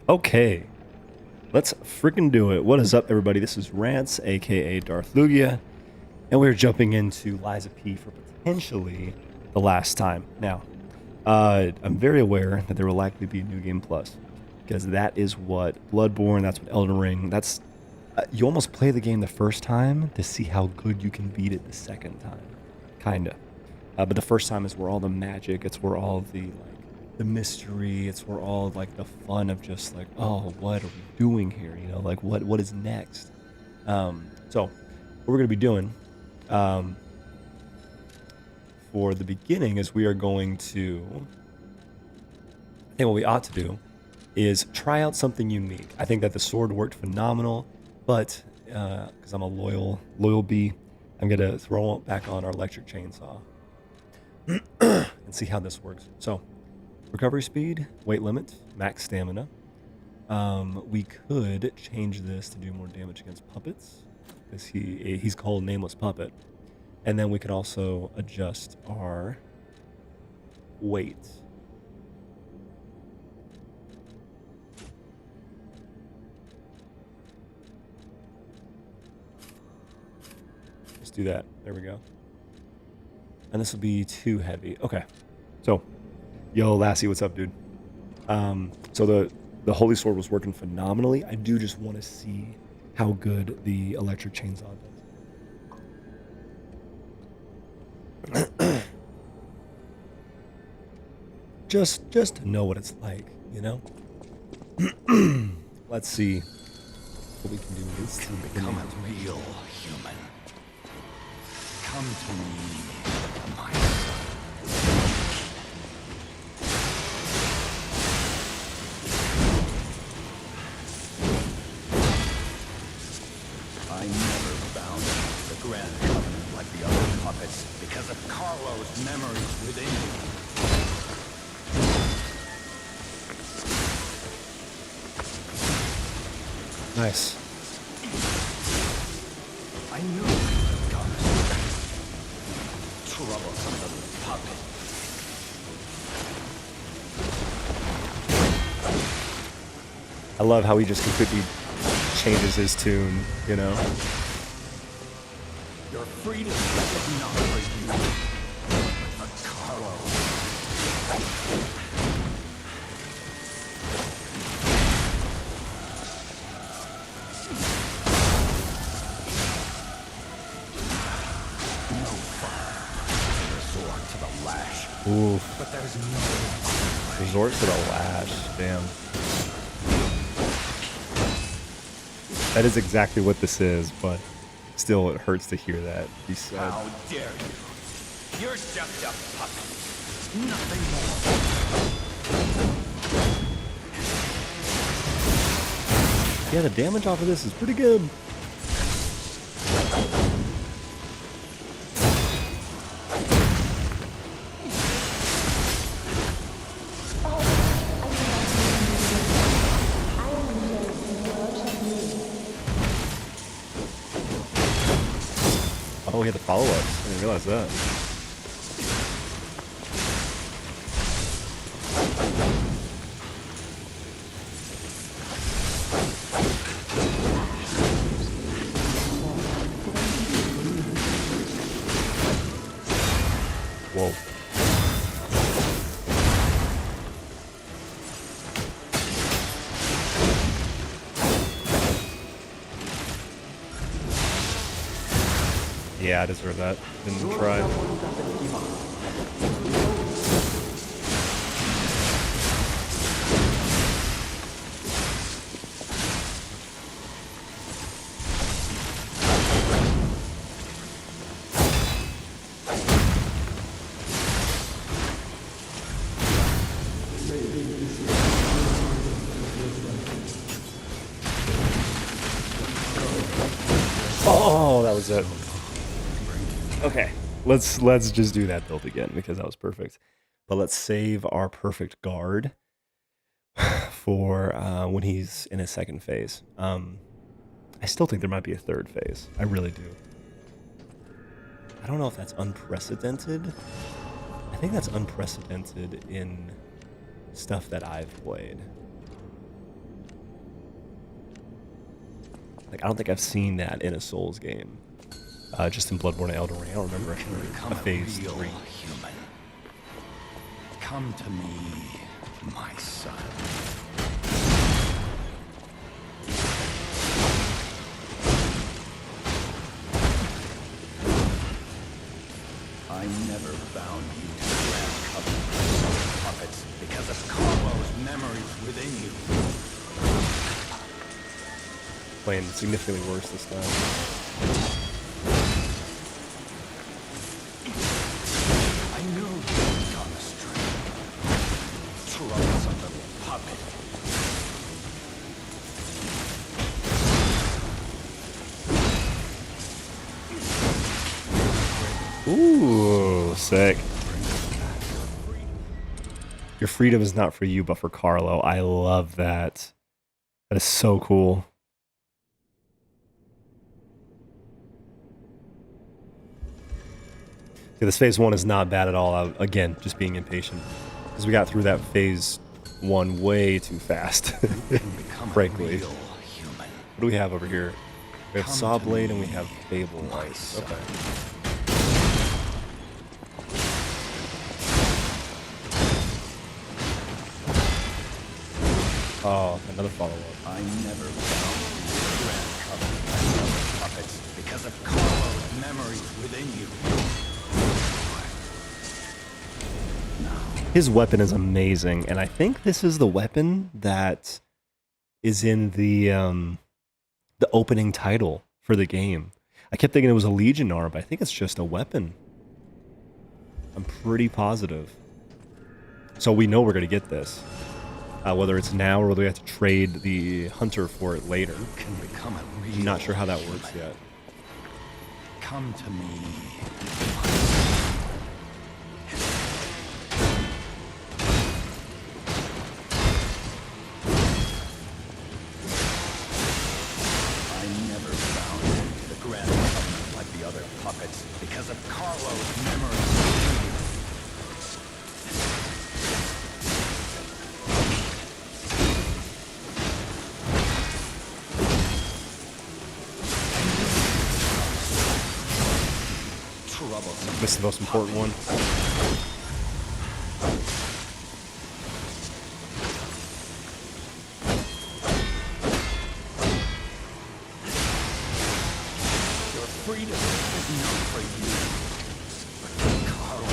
Okay, let's freaking do it. What is up, everybody? This is Rance, aka Darth Lugia, and we're jumping into Liza P for potentially the last time. Now, I'm very aware that there will likely be a New Game Plus, because that is what Bloodborne, that's what Elden Ring, that's... you almost play the game the first time to see how good you can beat it the second time. Kinda. But the first time is where all the magic, it's where all the mystery, it's where all the fun of just oh, what are we doing here? You know, what is next? So what we're gonna be doing for the beginning is we are going to, I think what we ought to do is try out something unique. I think that the sword worked phenomenal, but because I'm a loyal bee, I'm gonna throw it back on our electric chainsaw and see how this works. So, recovery speed, weight limit, max stamina. We could change this to do more damage against puppets, because he's called Nameless Puppet. And then we could also adjust our weight. Let's do that. There we go. And this will be too heavy. Okay. So, yo, Lassie, what's up, dude? So the Holy Sword was working phenomenally. I do just want to see how good the electric chainsaw does. just to know what it's like, you know? Let's see what we can do with this. Become a real human. Come to me, my son. I never bound the Grand Covenant like the other puppets because of Carlo's memories within you. Nice. I knew it would come. Troublesome little puppet. I love how he just completely changes his tune, you know? Your freedom is not for you, but for Carlo. No fun. Resort to the lash. Ooh. But there's no Resort to the lash. Damn. That is exactly what this is, but still it hurts to hear that be said. How dare you? You're just a puppet. Nothing more. Yeah, the damage off of this is pretty good. Oh, we had the follow-ups. I didn't realize that. Whoa. Yeah, I deserve that. Didn't try. Oh, that was it. Okay, let's just do that build again because that was perfect. But let's save our perfect guard for when he's in his second phase. I still think there might be a third phase. I really do. I don't know if that's unprecedented. I think that's unprecedented in stuff that I've played. Like, I don't think I've seen that in a Souls game. Just in Bloodborne and Elden Ring. I don't remember a phase 3. Human. Come to me, my son. I never bound you to the Grand Covenant of puppets because of Carlo's memories within you. Playing significantly worse this time. I knew you was on the street. Troublesome little puppet. Ooh, sick. Your freedom is not for you, but for Carlo. I love that. That is so cool. Yeah, this phase 1 is not bad at all. Again, just being impatient. Because we got through that phase 1 way too fast. Frankly. What do we have over here? We have Saw Blade and we have Fable Lights. Okay. Oh, another follow-up. I never found the Grand Covenant of puppets because of Carlo's memories within you. His weapon is amazing, and I think this is the weapon that is in the opening title for the game. I kept thinking it was a Legion arm, but I think it's just a weapon. I'm pretty positive. So we know we're going to get this. Whether it's now or whether we have to trade the hunter for it later. Can become a real I'm not sure how that works yet. Come to me. I never found the Grand Covenant like the other puppets because of Carlo's memories. This is the most important one. Your freedom is not for you, but for Carlo.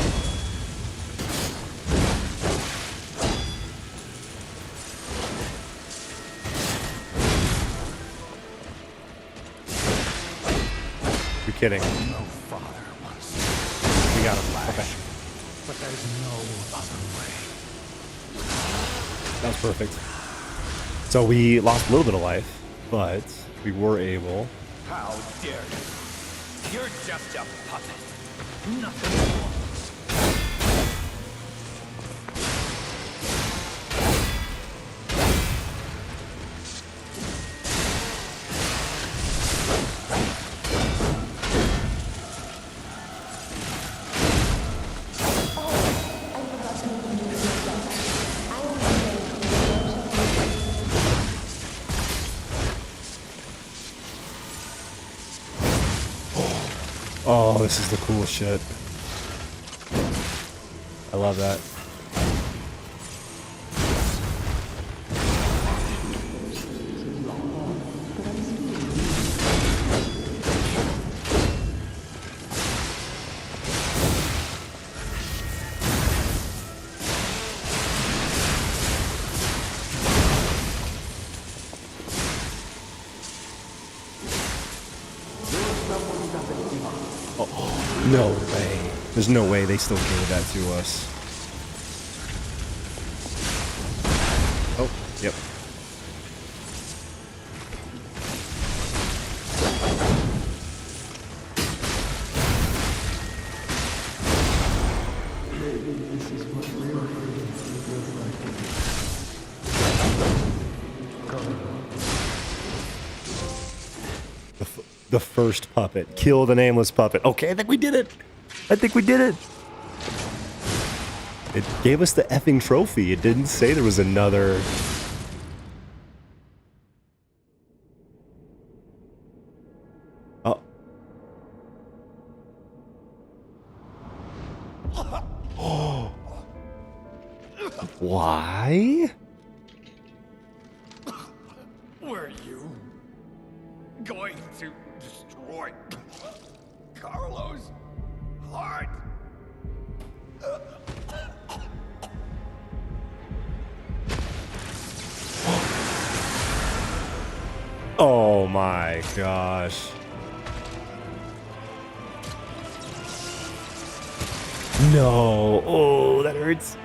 You're kidding. No father wants We got him. Okay. but there's no other way. That was perfect. So we lost a little bit of life, but we were able. How dare you? You're just a puppet. Nothing more. Oh, this is the coolest shit. I love that. Oh, no way. There's no way they still gave that to us. Oh, yep. The first puppet. Kill the nameless puppet. Okay, I think we did it. I think we did it. It gave us the effing trophy. It didn't say there was another. Why? Were you going to destroy Carlos' heart? Oh my gosh. No. Oh, that hurts.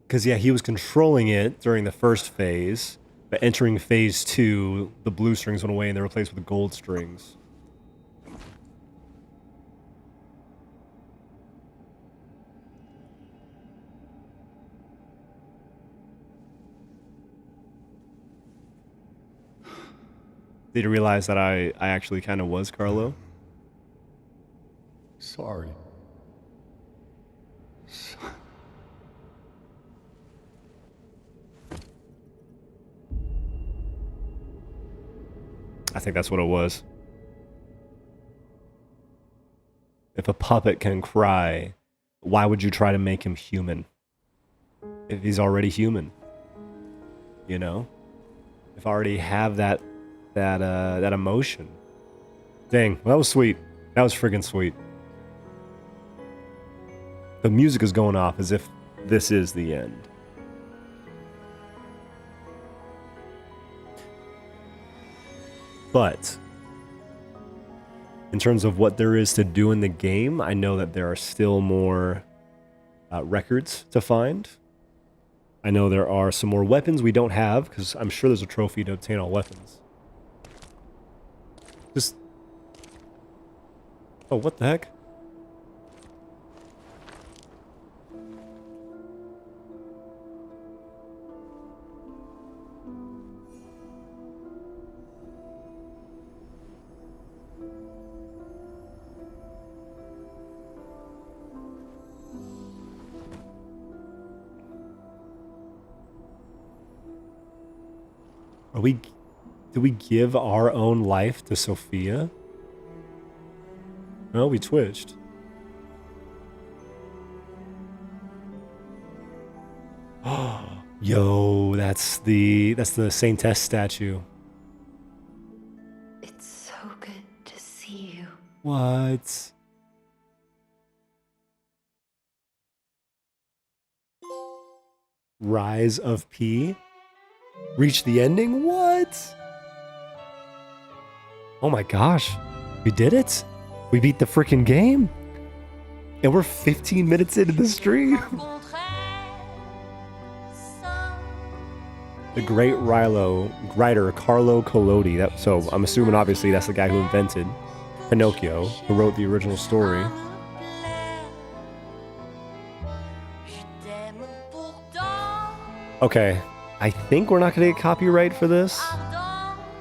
Because, yeah, he was controlling it during the first phase, but entering phase 2, the blue strings went away and they were replaced with the gold strings. Did you realize that I actually kind of was Carlo? Sorry. I think that's what it was. If a puppet can cry, why would you try to make him human? If he's already human, you know? If I already have that emotion. Dang, well, that was sweet. That was freaking sweet. The music is going off as if this is the end. But in terms of what there is to do in the game, I know that there are still more records to find. I know there are some more weapons we don't have, because I'm sure there's a trophy to obtain all weapons. Just... Oh, what the heck? Do we give our own life to Sophia? No, we twitched. Yo, that's the Saintess statue. It's so good to see you. What? Rise of P? Reach the ending? What? Oh my gosh. We did it? We beat the freaking game? And we're 15 minutes into the stream. The great writer Carlo Collodi. So I'm assuming obviously that's the guy who invented Pinocchio, who wrote the original story. Okay, I think we're not going to get copyright for this,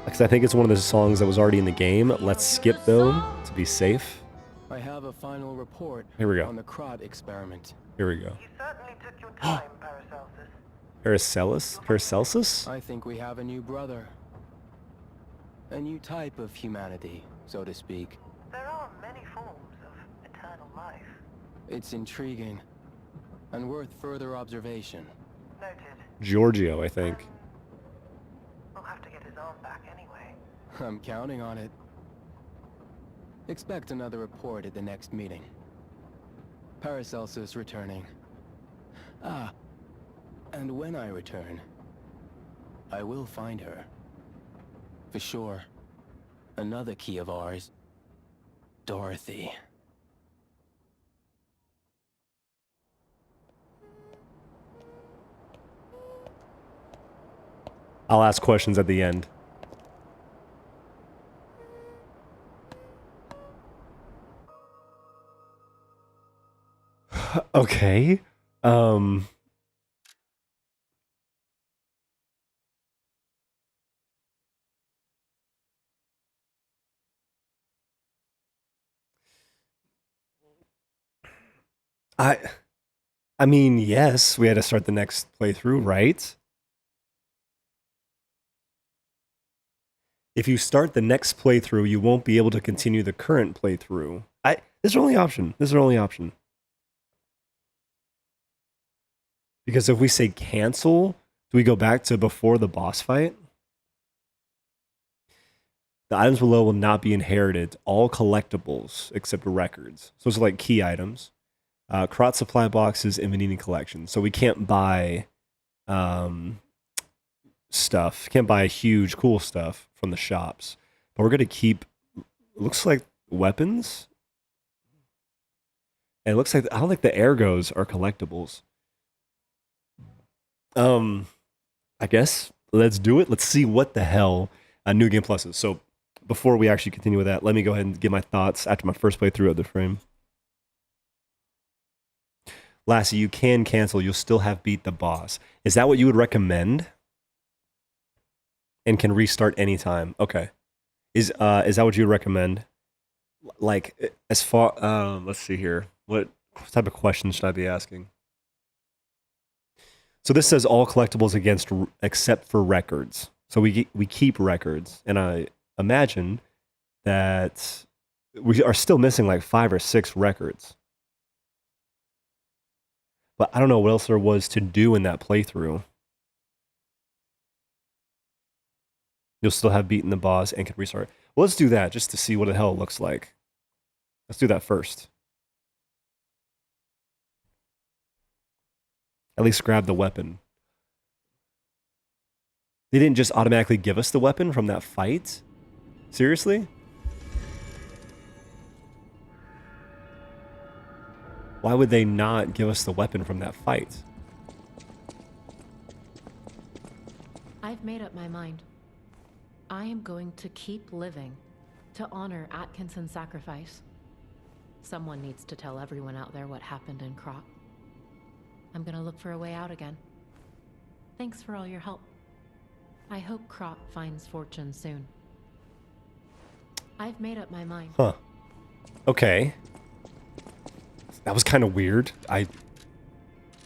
because I think it's one of the songs that was already in the game. Let's skip though, to be safe. I have a final report Here we go. on the Crot experiment. Here we go. You certainly took your time, Paracelsus. Paracelsus? I think we have a new brother. A new type of humanity, so to speak. There are many forms of eternal life. It's intriguing and worth further observation. Noted. Giorgio, I think. We'll have to get his arm back anyway. I'm counting on it. Expect another report at the next meeting. Paracelsus returning. Ah, and when I return, I will find her. For sure. Another key of ours. Dorothy. I'll ask questions at the end. Okay. I mean, yes, we had to start the next playthrough, right? If you start the next playthrough, you won't be able to continue the current playthrough. This is our only option. This is our only option. Because if we say cancel, do we go back to before the boss fight? The items below will not be inherited. All collectibles except records. So it's like key items. Krot supply boxes and Vanini collection. So we can't buy stuff. Can't buy huge cool stuff from the shops. But we're gonna keep, it looks like weapons. And it looks like, I don't think the ergos are collectibles. I guess let's do it. Let's see what the hell New Game Plus is. So before we actually continue with that, let me go ahead and give my thoughts after my first playthrough of the frame. Lassie, you can cancel. You'll still have beat the boss. Is that what you would recommend? And can restart anytime. Okay. Is that what you would recommend? Like, as far, let's see here. What type of questions should I be asking? So this says all collectibles except for records. So we keep records, and I imagine that we are still missing like 5 or 6 records. But I don't know what else there was to do in that playthrough. You'll still have beaten the boss and can restart. Well, let's do that just to see what the hell it looks like. Let's do that first. At least grab the weapon. They didn't just automatically give us the weapon from that fight? Seriously? Why would they not give us the weapon from that fight? I've made up my mind. I am going to keep living to honor Atkinson's sacrifice. Someone needs to tell everyone out there what happened in Krot. I'm gonna look for a way out again. Thanks for all your help. I hope Krot finds fortune soon. I've made up my mind. Huh. Okay. That was kind of weird. I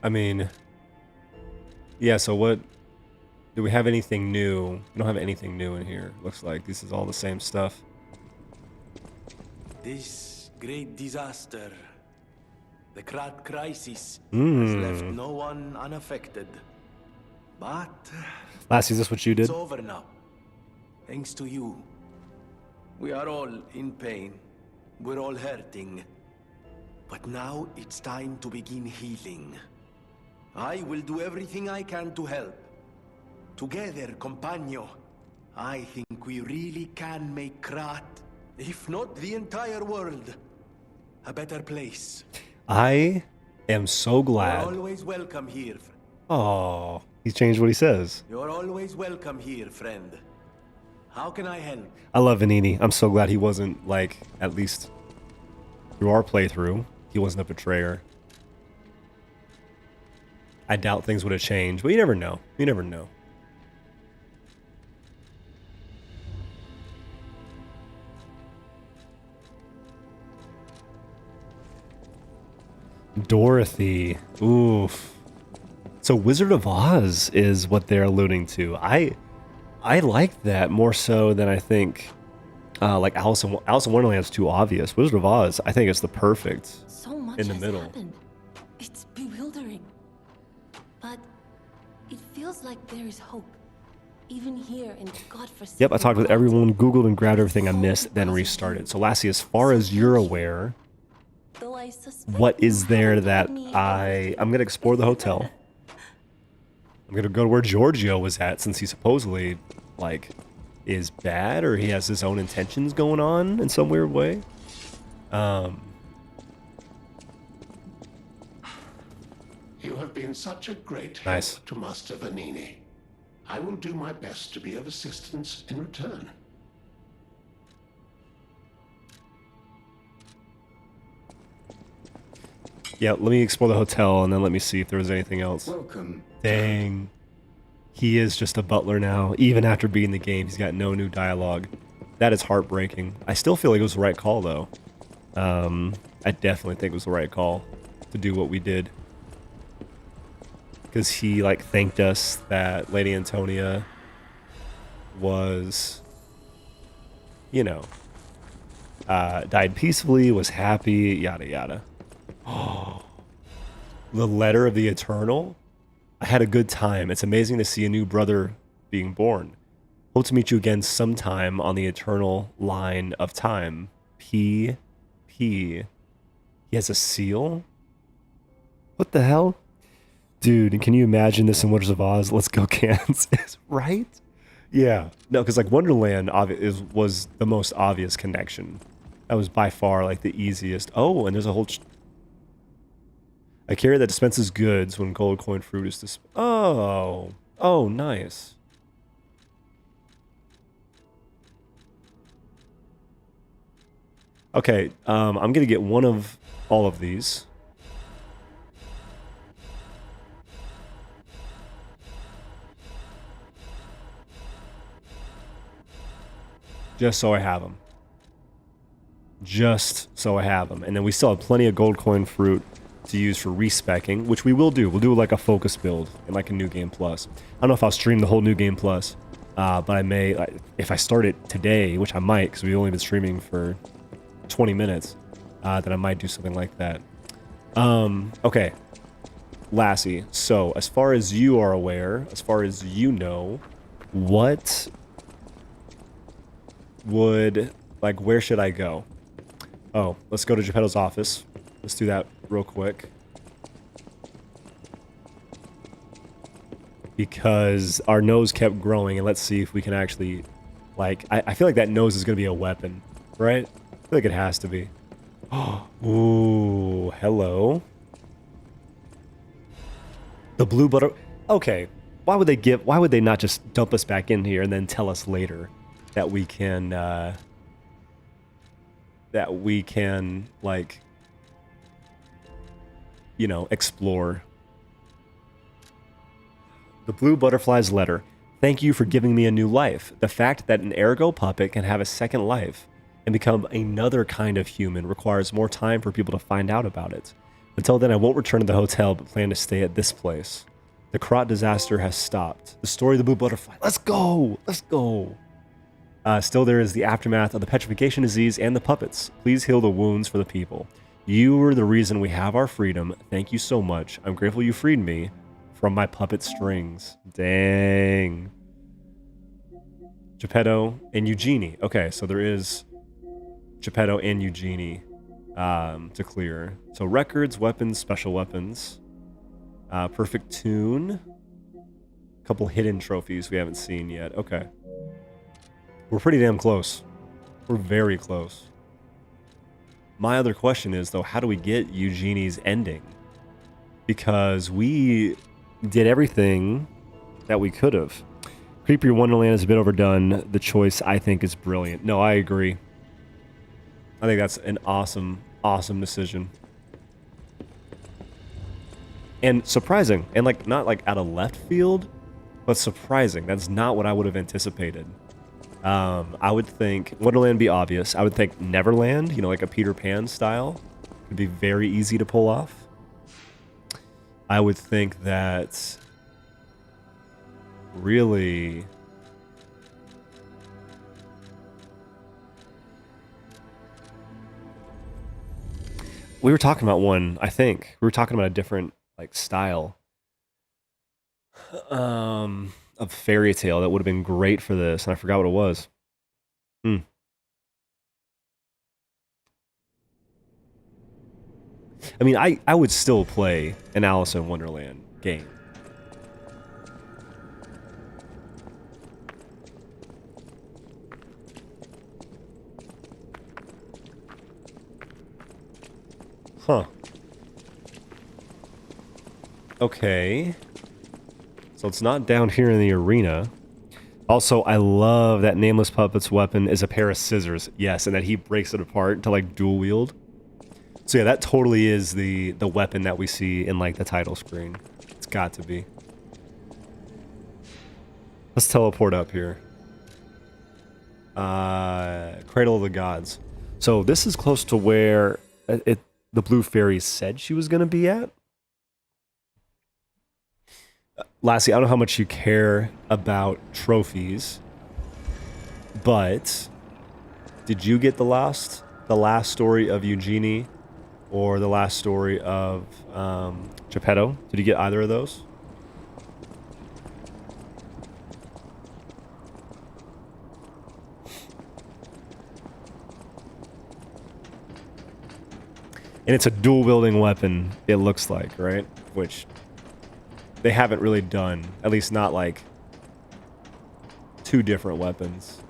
mean... Yeah, so what... Do we have anything new? We don't have anything new in here. Looks like this is all the same stuff. This great disaster, the Krat crisis, has left Hmm. no one unaffected. But Lassie, is this what you did? it's over now. Thanks to you. We are all in pain. We're all hurting. But now it's time to begin healing. I will do everything I can to help. Together, compagno, I think we really can make Krat, if not the entire world, a better place. I am so You're glad. always welcome here. Oh, he's changed what he says. You're always welcome here, friend. How can I help? I love Vanini. I'm so glad he wasn't, like, at least through our playthrough, he wasn't a betrayer. I doubt things would have changed, but you never know. You never know. Dorothy. Oof. So Wizard of Oz is what they're alluding to. I like that more so than I think like Alice in Wonderland's too obvious. Wizard of Oz, I think, is the perfect So much in the has middle. happened. It's bewildering. But it feels like there is hope. Even here in godforsaken. Yep, I talked with Krot. everyone, Googled and grabbed everything I missed, then restarted. So Lassie, as far as you're aware, Though I suspect what you is there haven't that told me I'm gonna explore the hotel. I'm gonna go to where Giorgio was at, since he supposedly, like, is bad, or he has his own intentions going on in some weird way. You have been such a great help Nice. to Master Vanini. I will do my best to be of assistance in return. Yeah, let me explore the hotel, and then let me see if there was anything else. Welcome. Dang. He is just a butler now. Even after beating the game, he's got no new dialogue. That is heartbreaking. I still feel like it was the right call, though. I definitely think it was the right call to do what we did. because he like thanked us that Lady Antonia was, you know, died peacefully, was happy, yada yada. Oh, the letter of the Eternal. I had a good time. It's amazing to see a new brother being born. Hope to meet you again sometime on the eternal line of time. P. He has a seal? What the hell? Dude, can you imagine this in Wizards of Oz? Let's go, Kansas. Right? Yeah. No, because like Wonderland was the most obvious connection. That was by far like the easiest. Oh, and there's a whole... A carrier that dispenses goods when gold coin fruit is Oh. Oh, nice. Okay, I'm going to get one of all of these. Just so I have them. Just so I have them. And then we still have plenty of gold coin fruit to use for respecking, which we will do. We'll do like a focus build in like a New Game Plus. I don't know if I'll stream the whole New Game Plus, but I may, if I start it today, which I might, because we've only been streaming for 20 minutes, then I might do something like that. Okay. Lassie, so as far as you are aware, as far as you know, what would, like, where should I go? Oh, let's go to Geppetto's office. Let's do that real quick. Because our nose kept growing, and let's see if we can actually, like, I feel like that nose is going to be a weapon, right? I feel like it has to be. Ooh, hello. The blue butter. Okay, why would they not just dump us back in here and then tell us later that we can, like, you know, explore. The Blue Butterfly's letter. Thank you for giving me a new life. The fact that an ergo puppet can have a second life and become another kind of human requires more time for people to find out about it. Until then, I won't return to the hotel, but plan to stay at this place. The Krot disaster has stopped. The story of the Blue Butterfly. Let's go! Let's go! Still, there is the aftermath of the petrification disease and the puppets. Please heal the wounds for the people. You were the reason we have our freedom. Thank you so much. I'm grateful you freed me from my puppet strings. Dang. Geppetto and Eugenie. Okay, so there is Geppetto and Eugenie to clear. So records, weapons, special weapons. Perfect tune. A couple hidden trophies we haven't seen yet. Okay. We're pretty damn close. We're very close. My other question is, though, how do we get Eugenie's ending? Because we did everything that we could have. Creepier Wonderland is a bit overdone. The choice, I think, is brilliant. No, I agree. I think that's an awesome, awesome decision. And surprising. And, like, not, like, out of left field, but surprising. That's not what I would have anticipated. I would think Wonderland be obvious. I would think Neverland, you know, like a Peter Pan style, would be very easy to pull off. I would think that really we were talking about one, I think. We were talking about a different like style of fairy tale that would have been great for this, and I forgot what it was. I mean, I would still play an Alice in Wonderland game. Huh. Okay. So it's not down here in the arena. Also, I love that Nameless Puppet's weapon is a pair of scissors. Yes, and that he breaks it apart to like dual wield. So yeah, that totally is the weapon that we see in like the title screen. It's got to be. Let's teleport up here. Cradle of the Gods. So this is close to where the Blue Fairy said she was going to be at. Lassie, I don't know how much you care about trophies, but did you get the last story of Eugenie or the last story of Geppetto? Did you get either of those? And it's a dual wielding weapon, it looks like, right? Which they haven't really done, at least not like two different weapons.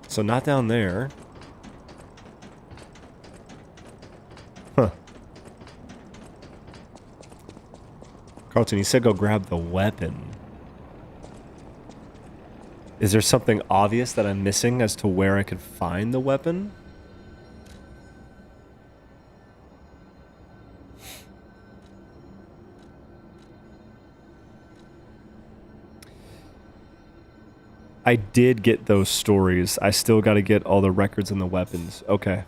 So not down there. Huh. Carlton, you said go grab the weapon. Is there something obvious that I'm missing as to where I could find the weapon? I did get those stories. I still got to get all the records and the weapons. Okay.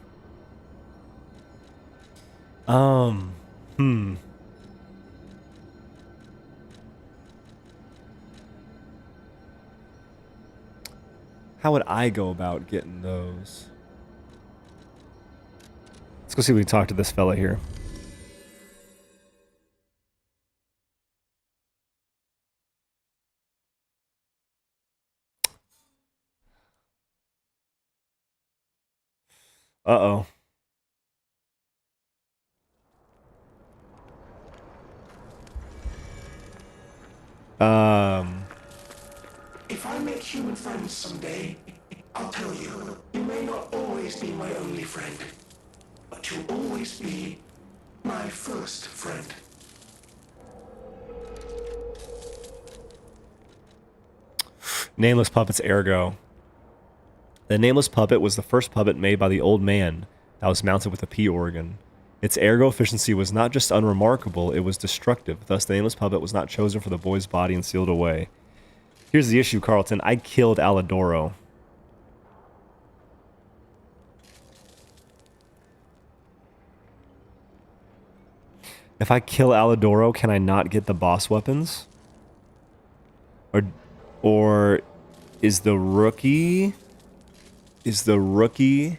How would I go about getting those? Let's go see if we can talk to this fella here. Uh-oh. If I make human friends someday, I'll tell you, you may not always be my only friend, but you'll always be my first friend. Nameless Puppet's Ergo. The Nameless Puppet was the first puppet made by the old man that was mounted with a P organ. Its ergo efficiency was not just unremarkable, it was destructive. Thus, the Nameless Puppet was not chosen for the boy's body and sealed away. Here's the issue, Carlton. I killed Alidoro. If I kill Alidoro, can I not get the boss weapons? Or is the rookie... the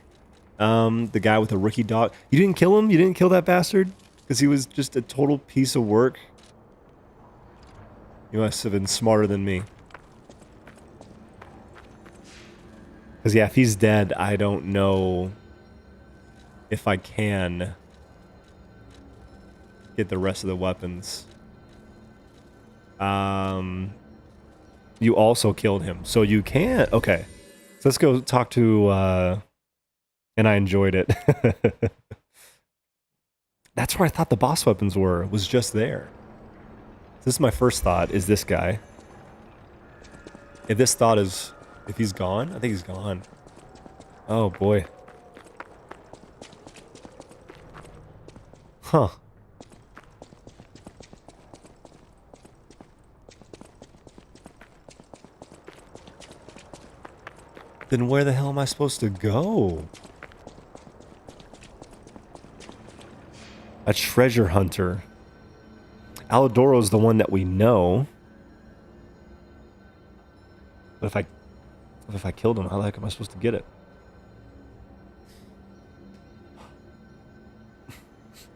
guy with the rookie dog? You didn't kill him? You didn't kill that bastard? Because he was just a total piece of work? You must have been smarter than me. Because, yeah, if he's dead, I don't know if I can get the rest of the weapons. You also killed him, so you can't. Okay, so let's go talk to. And I enjoyed it. That's where I thought the boss weapons were. Was just there. This is my first thought. Is this guy? If this thought is, if he's gone, I think he's gone. Oh boy. Huh. Then where the hell am I supposed to go? A treasure hunter. Alidoro's the one that we know. But if I killed him, how the heck am I supposed to get it?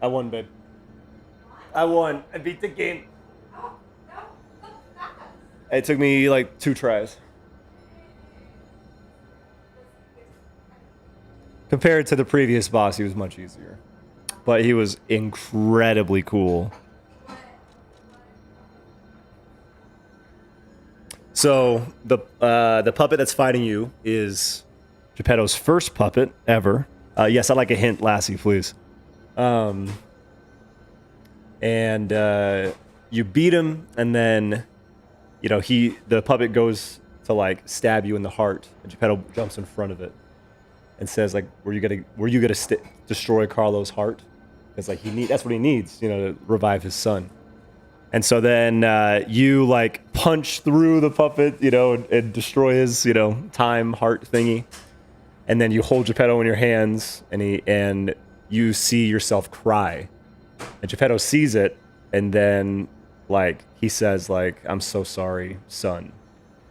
I won, babe. I won. I beat the game. It took me like 2 tries. Compared to the previous boss, he was much easier. But he was incredibly cool. So, the puppet that's fighting you is Geppetto's first puppet ever. Yes, I'd like a hint, Lassie, please. And you beat him, and then, you know, the puppet goes to, like, stab you in the heart, and Geppetto jumps in front of it and says, like, were you gonna destroy Carlo's heart? Because, like, that's what he needs, you know, to revive his son. And so then you, like, punch through the puppet, you know, and destroy his, you know, time heart thingy. and then you hold Geppetto in your hands, and you see yourself cry. And Geppetto sees it, and then like he says like, "I'm so sorry, son."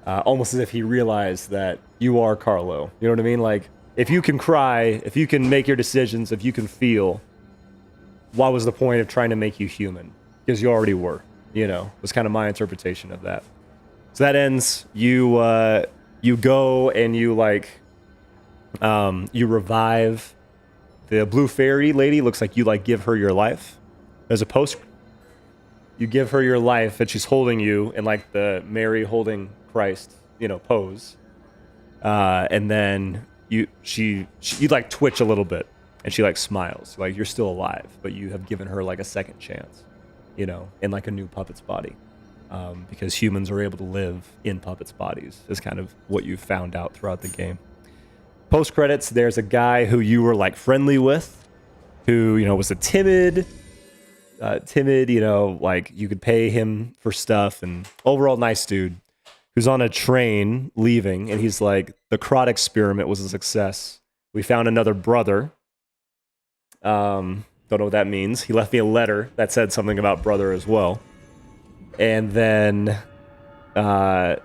Almost as if he realized that you are Carlo. You know what I mean? Like, if you can cry, if you can make your decisions, if you can feel, what was the point of trying to make you human? Because you already were. You know, was kind of my interpretation of that. So that ends. You go and you like, you revive the blue fairy lady. Looks like you like give her your life. There's a post. You give her your life, and she's holding you in like the Mary holding Christ, you know, pose. And then you like twitch a little bit, and she like smiles, like you're still alive, but you have given her like a second chance, you know, in like a new puppet's body, because humans are able to live in puppets' bodies. Is kind of what you found out throughout the game. Post credits, there's a guy who you were like friendly with, who, you know, was a timid, you know, like you could pay him for stuff, and overall nice dude, who's on a train leaving, and he's like, the Crot experiment was a success. We found another brother. Don't know what that means. He left me a letter that said something about brother as well. And then, but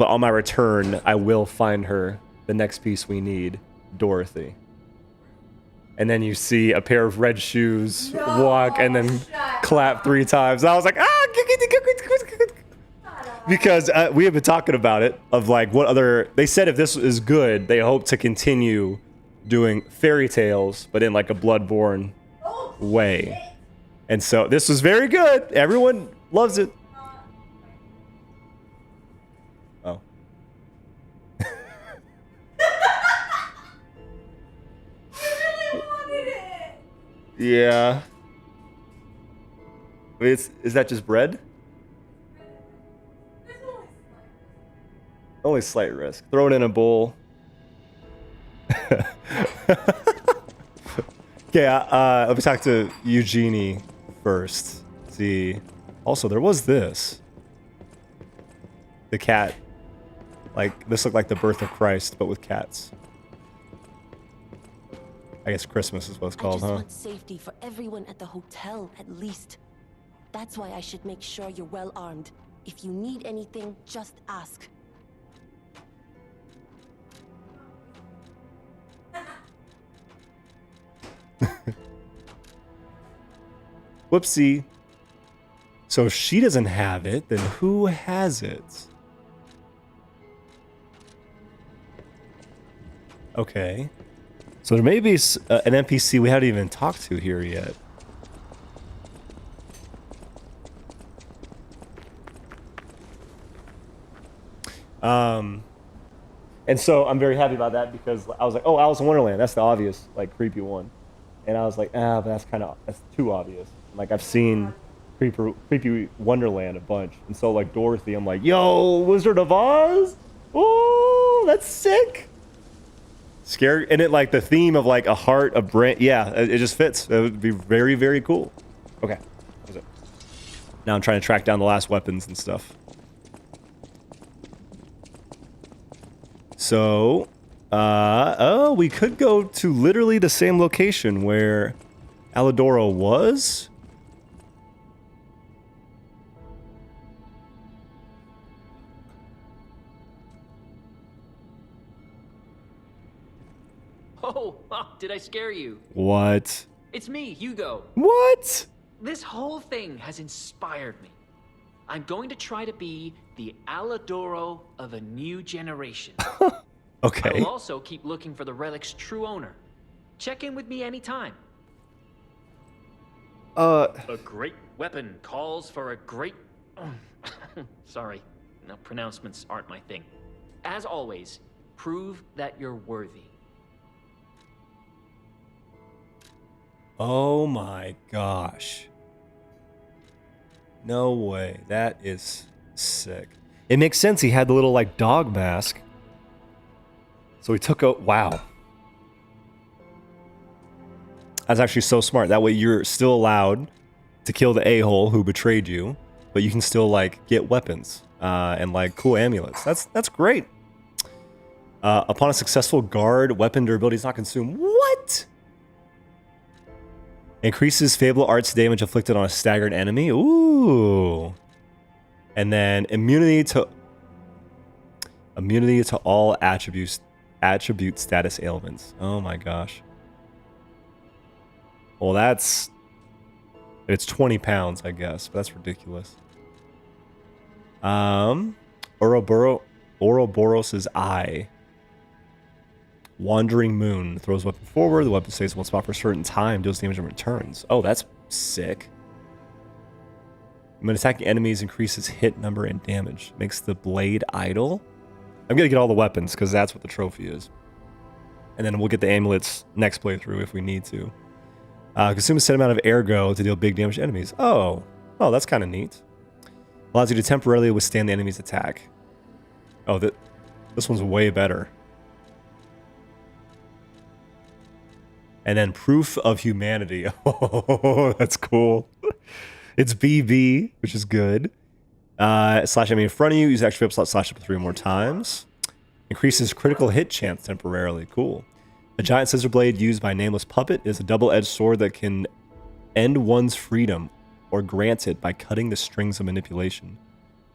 on my return, I will find her the next piece we need, Dorothy. And then you see a pair of red shoes walk and then clap 3 times. And I was like, because we have been talking about it, of like what other, they said if this is good, they hope to continue doing fairy tales, but in like a Bloodborne way. And so this was very good. Everyone loves it. Oh. Yeah. Wait, is that just bread? Only slight risk. Throw it in a bowl. Okay, let me talk to Eugenie first. See. Also, there was this. The cat. Like, this looked like the birth of Christ, but with cats. I guess Christmas is what it's called, I just huh? want safety for everyone at the hotel, at least. That's why I should make sure you're well armed. If you need anything, just ask. Whoopsie. So if she doesn't have it, then who has it? Okay. So there may be an NPC we haven't even talked to here yet. And so I'm very happy about that, because I was like, oh, Alice in Wonderland, that's the obvious, like, creepy one. And I was like, but that's too obvious. Like, I've seen creepy Wonderland a bunch. And so, like, Dorothy, I'm like, yo, Wizard of Oz? Oh, that's sick. Scary. And it, like, the theme of, like, a heart, a brain. Yeah, it just fits. It would be very, very cool. Okay. That's it. Now I'm trying to track down the last weapons and stuff. So, oh, we could go to literally the same location where Alidoro was. Oh, did I scare you? What? It's me, Hugo. What? This whole thing has inspired me. I'm going to try to be the Alidoro of a new generation. Okay. I will also keep looking for the relic's true owner. Check in with me anytime. A great weapon calls for a great... Sorry, no, pronouncements aren't my thing. As always, prove that you're worthy. Oh my gosh. No way. That is sick. It makes sense. He had the little, like, dog mask. So he took a... Wow. That's actually so smart. That way you're still allowed to kill the a-hole who betrayed you, but you can still, like, get weapons and, like, cool amulets. That's great. Upon a successful guard, weapon durability is not consumed. What? Increases Fable Arts damage inflicted on a staggered enemy. Ooh. And then immunity to all attribute status ailments. Oh my gosh. Well, it's 20 pounds, I guess, but that's ridiculous. Ouroboros' Eye. Wandering Moon. Throws weapon forward. The weapon stays in one spot for a certain time. Deals damage and returns. Oh, that's sick. When attacking enemies, increases hit number and damage. Makes the blade idle. I'm going to get all the weapons because that's what the trophy is. And then we'll get the amulets next playthrough if we need to. Consume a set amount of ergo to deal big damage to enemies. Oh, that's kind of neat. Allows you to temporarily withstand the enemy's attack. Oh, this one's way better. And then Proof of Humanity. Oh, that's cool. It's BB, which is good. Slash enemy in front of you. Use extra slot slash up to 3 more times. Increases critical hit chance temporarily. Cool. A giant scissor blade used by Nameless Puppet is a double-edged sword that can end one's freedom or grant it by cutting the strings of manipulation.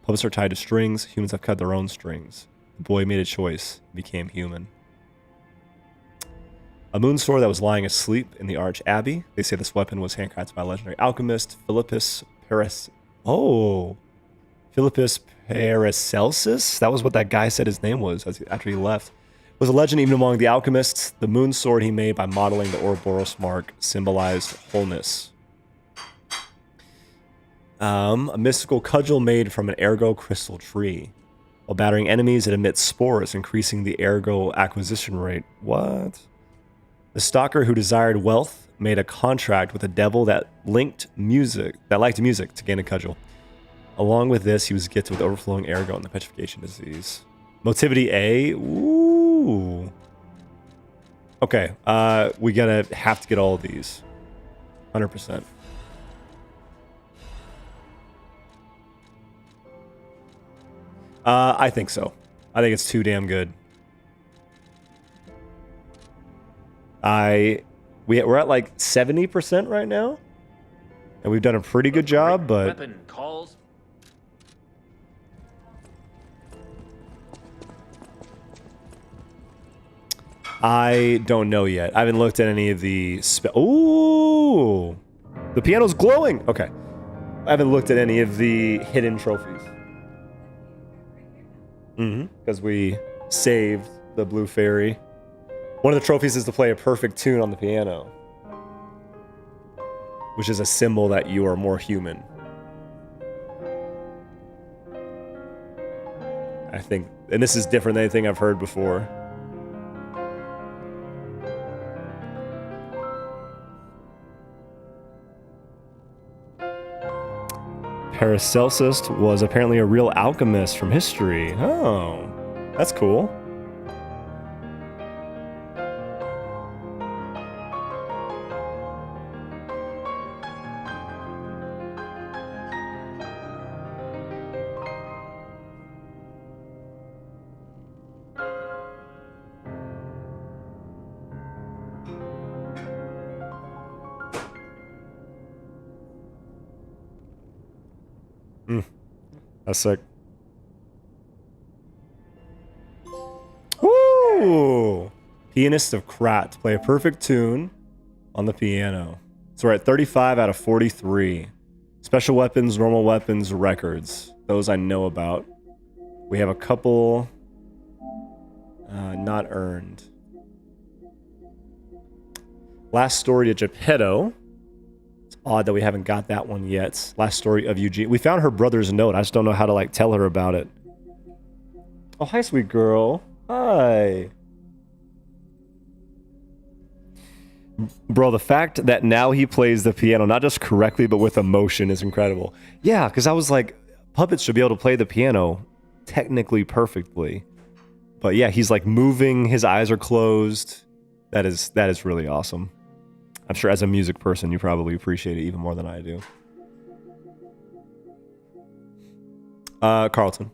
Puppets are tied to strings. Humans have cut their own strings. The boy made a choice and became human. A moon sword that was lying asleep in the Arch Abbey. They say this weapon was handcrafted by legendary alchemist Philippus Paracelsus? That was what that guy said his name was after he left. Was a legend even among the alchemists. The moon sword he made by modeling the Ouroboros mark symbolized wholeness. A mystical cudgel made from an ergo crystal tree. While battering enemies, it emits spores, increasing the ergo acquisition rate. What? The stalker who desired wealth made a contract with a devil that liked music to gain a cudgel. Along with this, he was gifted with overflowing ergo and the petrification disease. Motivity A. Ooh. Okay. We have to get all of these. 100%. I think so. I think it's too damn good. We're at like 70% right now, and we've done a pretty good job. But weapon calls. I don't know yet. I haven't looked at any of the ooh, the piano's glowing. Okay, I haven't looked at any of the hidden trophies. Because we saved the Blue Fairy. One of the trophies is to play a perfect tune on the piano, which is a symbol that you are more human. I think, and this is different than anything I've heard before. Paracelsus was apparently a real alchemist from history. Oh, that's cool. That's sick. Ooh! Pianist of Krat. Play a perfect tune on the piano. So we're at 35 out of 43. Special weapons, normal weapons, records. Those I know about. We have a couple not earned. Last story to Geppetto. It's odd that we haven't got that one yet. Last story of Eugene. We found her brother's note. I just don't know how to like tell her about it. Oh, hi, sweet girl. Hi. Bro, the fact that now he plays the piano, not just correctly, but with emotion is incredible. Yeah, because I was like, puppets should be able to play the piano technically perfectly. But yeah, he's like moving, his eyes are closed. That is really awesome. I'm sure as a music person, you probably appreciate it even more than I do. Carlton.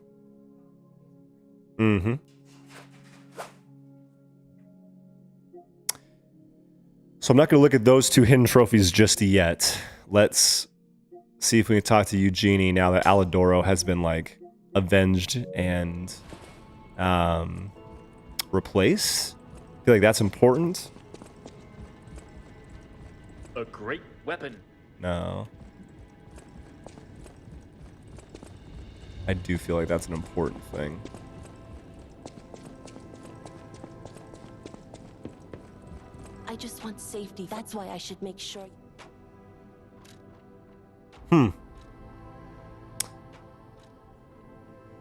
So I'm not going to look at those two hidden trophies just yet. Let's see if we can talk to Eugenie now that Alidoro has been, like, avenged and replaced. I feel like that's important. A great weapon. No. I do feel like that's an important thing. I just want safety. That's why I should make sure.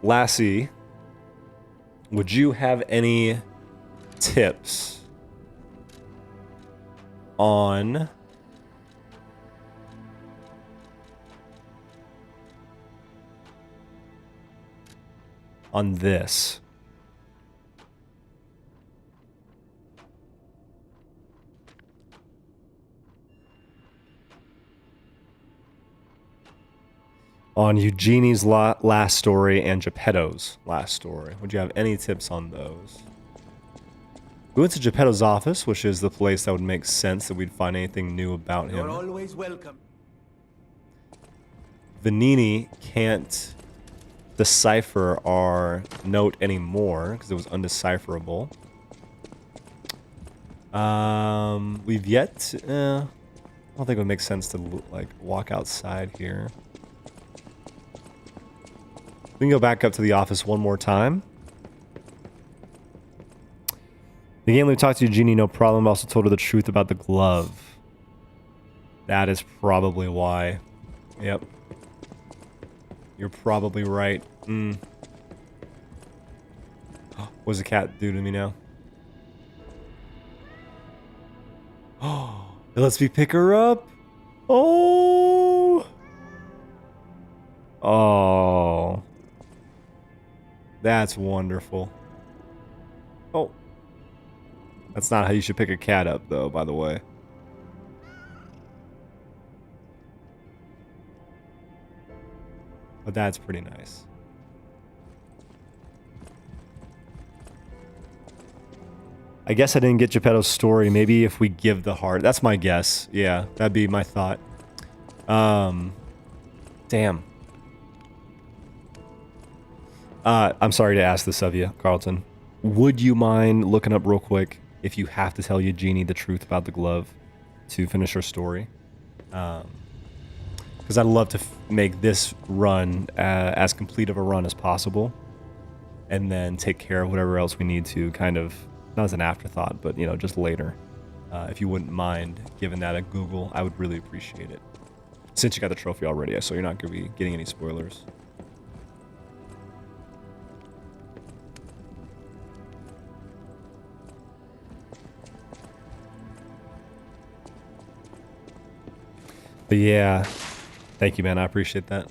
Lassie, would you have any tips on this? On Eugenie's last story and Geppetto's last story. Would you have any tips on those? We went to Geppetto's office, which is the place that would make sense that we'd find anything new about You're him. always welcome. Vanini can't decipher our note anymore because it was undecipherable. We've yet... I don't think it would make sense to, like, walk outside here. We can go back up to the office one more time. The game lead talked to Eugenie, no problem. Also told her the truth about the glove. That is probably why. Yep. You're probably right. What's the cat do to me now? Oh, it lets me pick her up. Oh. Oh. That's wonderful. Oh. That's not how you should pick a cat up, though, by the way. But that's pretty nice. I guess I didn't get Geppetto's story. Maybe if we give the heart. That's my guess. Yeah, that'd be my thought. Damn. I'm sorry to ask this of you, Carlton. Would you mind looking up real quick if you have to tell Eugenie the truth about the glove to finish her story? Because I'd love to make this run as complete of a run as possible, and then take care of whatever else we need to, kind of, not as an afterthought, but, you know, just later. If you wouldn't mind giving that a Google, I would really appreciate it. Since you got the trophy already, so you're not going to be getting any spoilers. But yeah, thank you, man. I appreciate that.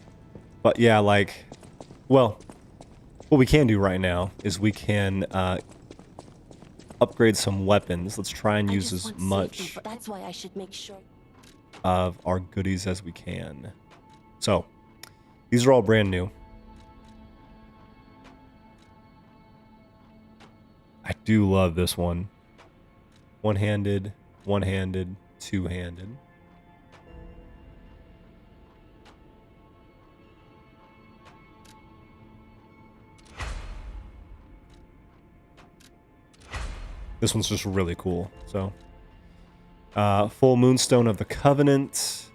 But yeah, like, well, what we can do right now is we can upgrade some weapons. Let's try and use as much That's why I should make sure. of our goodies as we can. So, these are all brand new. I do love this one. One-handed, two-handed. This one's just really cool. So, full Moonstone of the Covenant.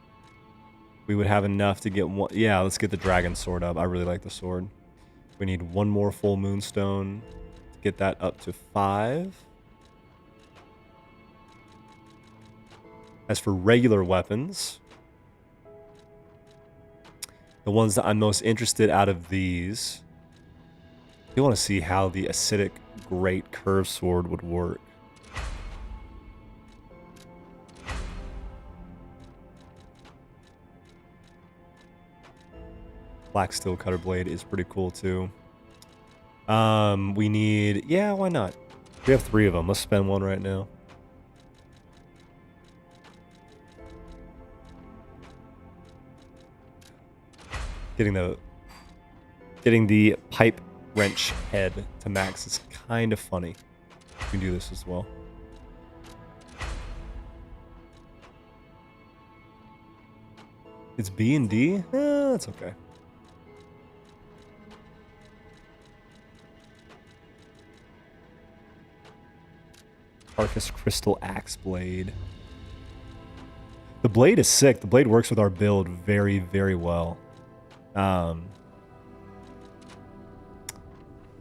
We would have enough to get one. Yeah, let's get the dragon sword up. I really like the sword. We need one more full Moonstone to get that up to 5. As for regular weapons, the ones that I'm most interested out of these, you want to see how the acidic great curved sword would work. Black steel cutter blade is pretty cool too. We need, yeah, why not? We have 3 of them. Let's spend one right now. Getting the pipe wrench head to max is kind of funny. We can do this as well. It's B and D? That's okay. Arcus Crystal Axe Blade. The blade is sick. The blade works with our build very, very well. Wow,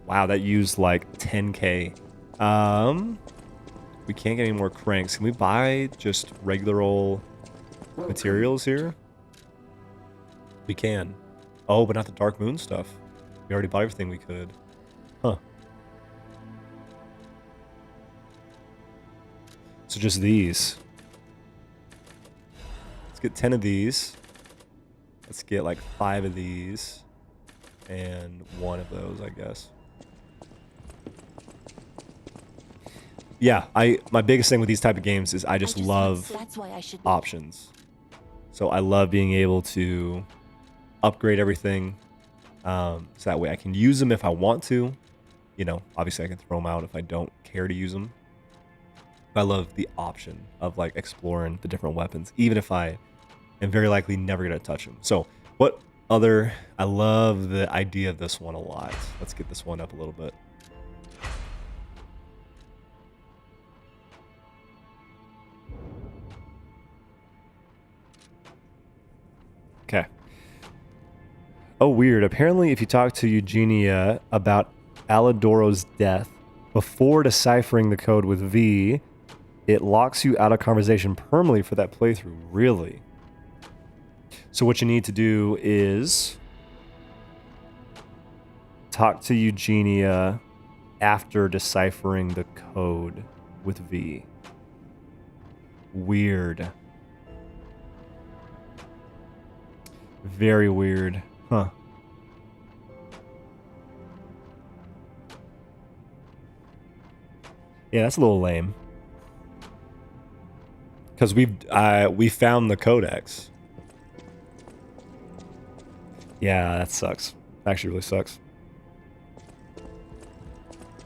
that used like 10k. We can't get any more cranks. Can we buy just regular old materials here? We can. Oh, but not the Dark Moon stuff. We already bought everything we could. Huh. So just these. Let's get 10 of these. Let's get like 5 of these. And 1 of those, I guess. Yeah, my biggest thing with these type of games is I just love options. So I love being able to upgrade everything. So that way I can use them if I want to. You know, obviously I can throw them out if I don't care to use them. I love the option of like exploring the different weapons, even if I am very likely never going to touch them. So what other, I love the idea of this one a lot. Let's get this one up a little bit. Okay. Oh, weird. Apparently if you talk to Eugenia about Alidoro's death before deciphering the code with V, it locks you out of conversation permanently for that playthrough. Really? So what you need to do is talk to Eugenia after deciphering the code with V. Weird. Very weird. Huh. Yeah, that's a little lame. Because we found the codex. Yeah, that sucks. Actually really sucks.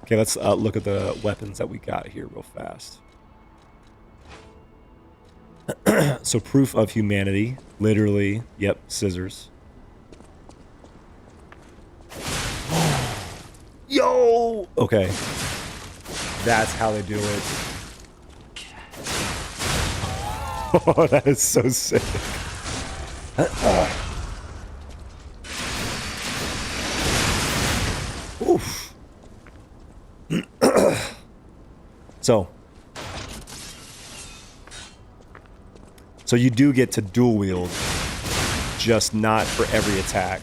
Okay, let's look at the weapons that we got here real fast. So proof of humanity. Literally, yep, scissors. Yo! Okay. That's how they do it. Oh, that is so sick. Oof. So you do get to dual wield, just not for every attack.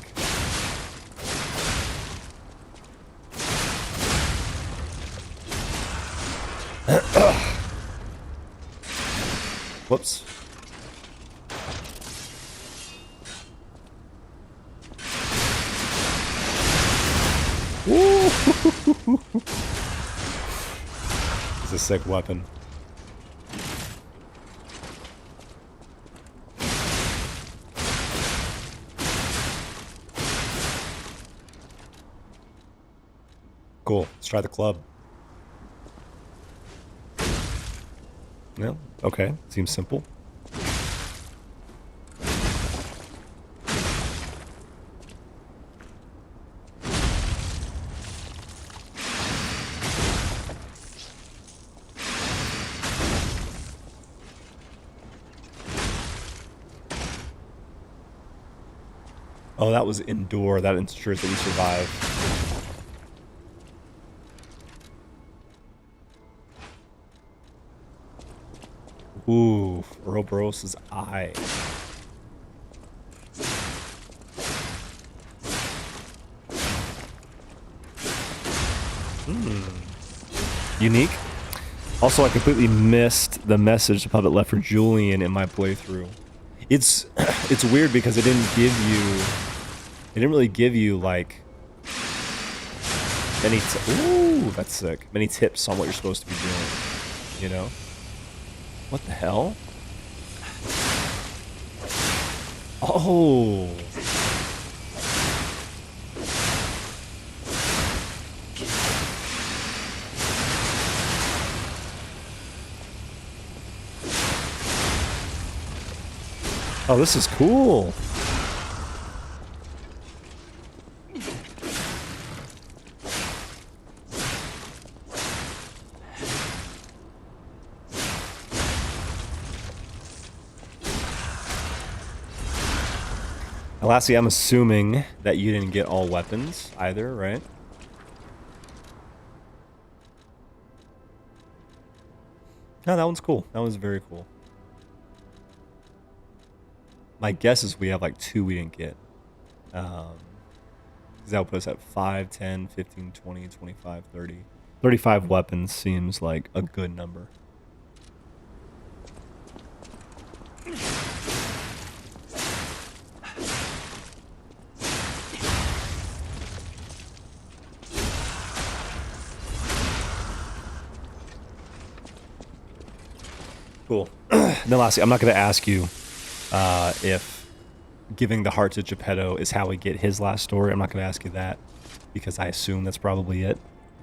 Whoops. It's a sick weapon. Cool. Let's try the club. Yeah, okay. Seems simple. Oh, that was endure. That ensures that we survive. Ooh, Ouroboros' eye. Unique. Also, I completely missed the message the puppet left for Julian in my playthrough. It's weird because it didn't really give you like many. Ooh, that's sick. Many tips on what you're supposed to be doing. You know. What the hell? Oh. Oh, this is cool. And lastly, I'm assuming that you didn't get all weapons either, right? No, that one's cool. That one's very cool. My guess is we have like 2 we didn't get. That would put us at 5, 10, 15, 20, 25, 30. 35 weapons seems like a good number. Cool. Then lastly, I'm not going to ask you if giving the heart to Geppetto is how we get his last story. I'm not going to ask you that because I assume that's probably it.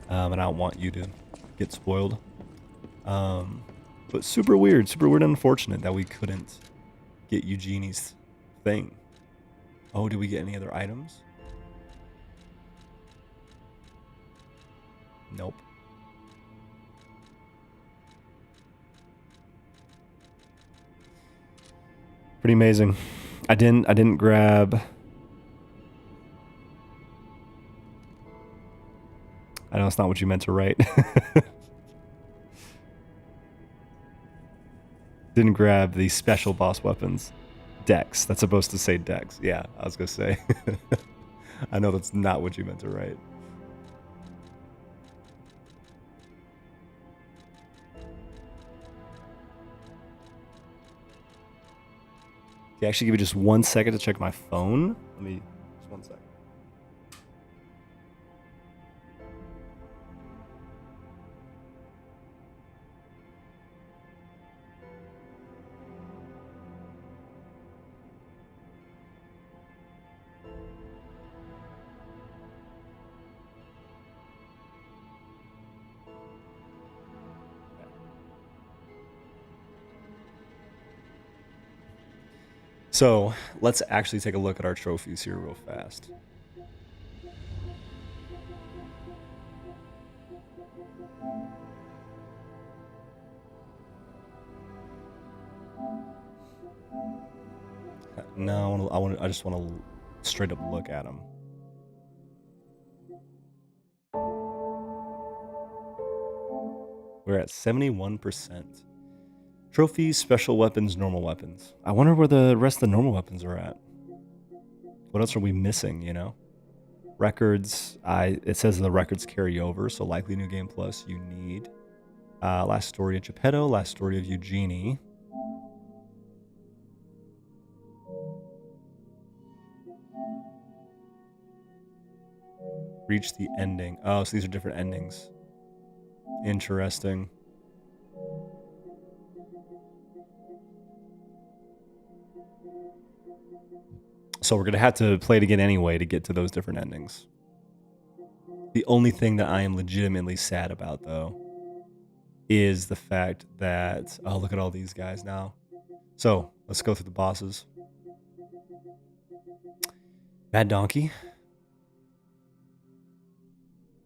And I don't want you to get spoiled. But super weird and unfortunate that we couldn't get Eugenie's thing. Oh, did we get any other items? Nope. Pretty amazing. I didn't grab. I know it's not what you meant to write. Didn't grab the special boss weapons. Dex. That's supposed to say Dex. Yeah, I was gonna say. I know that's not what you meant to write. Okay, actually give me just 1 second to check my phone. Let me, just 1 second. So let's actually take a look at our trophies here real fast. No, I just want to straight up look at them. We're at 71%. Trophies, special weapons, normal weapons. I wonder where the rest of the normal weapons are at. What else are we missing, you know? Records, it says the records carry over, so likely New Game Plus you need. Last story of Geppetto, last story of Eugenie. Reach the ending. Oh, so these are different endings. Interesting. So we're going to have to play it again anyway to get to those different endings. The only thing that I am legitimately sad about, though, is the fact that... Oh, look at all these guys now. So, let's go through the bosses. Mad Donkey.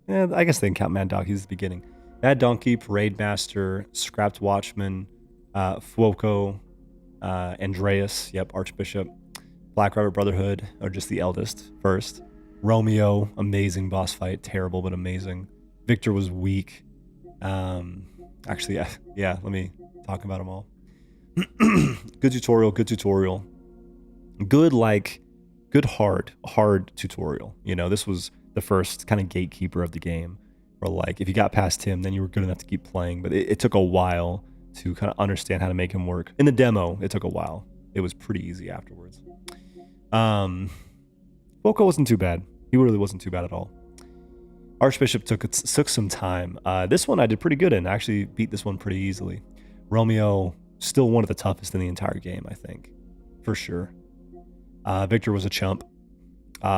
Yeah, I guess they can count Mad Donkey as the beginning. Mad Donkey, Parade Master, Scrapped Watchman, Fuoco, Andreas, yep, Archbishop, Black Rabbit Brotherhood, or just the eldest first. Romeo, amazing boss fight, terrible but amazing. Victor was weak. Actually, yeah, let me talk about them all. Good tutorial. Good hard tutorial. You know, this was the first kind of gatekeeper of the game. Or like, if you got past him, then you were good enough to keep playing. But it took a while to kind of understand how to make him work. In the demo, it took a while. It was pretty easy afterwards. Foco wasn't too bad. He really wasn't too bad at all. Archbishop took some time. This one I did pretty good in. I actually beat this one pretty easily. Romeo, still one of the toughest in the entire game, I think. For sure. Victor was a chump.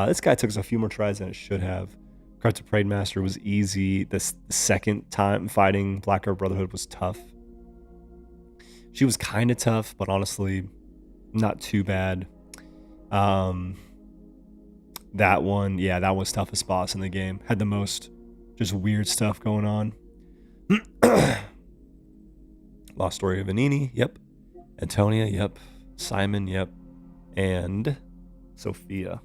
This guy took us a few more tries than it should have. Cards of Parade Master was easy. The second time fighting Black Rabbit Brotherhood was tough. She was kind of tough, but honestly, not too bad. That one, yeah, that was toughest boss in the game. Had the most just weird stuff going on. Lost Story of Vanini, yep. Antonia, yep. Simon, yep. And Sophia.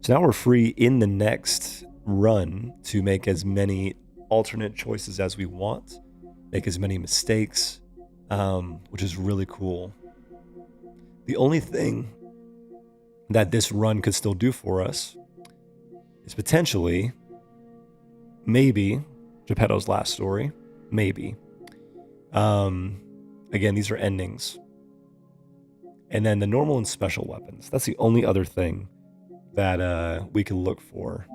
So now we're free in the next run to make as many alternate choices as we want, make as many mistakes, which is really cool. The only thing that this run could still do for us is potentially, maybe, Geppetto's last story. Maybe. Again, these are endings. And then the normal and special weapons. That's the only other thing that we can look for.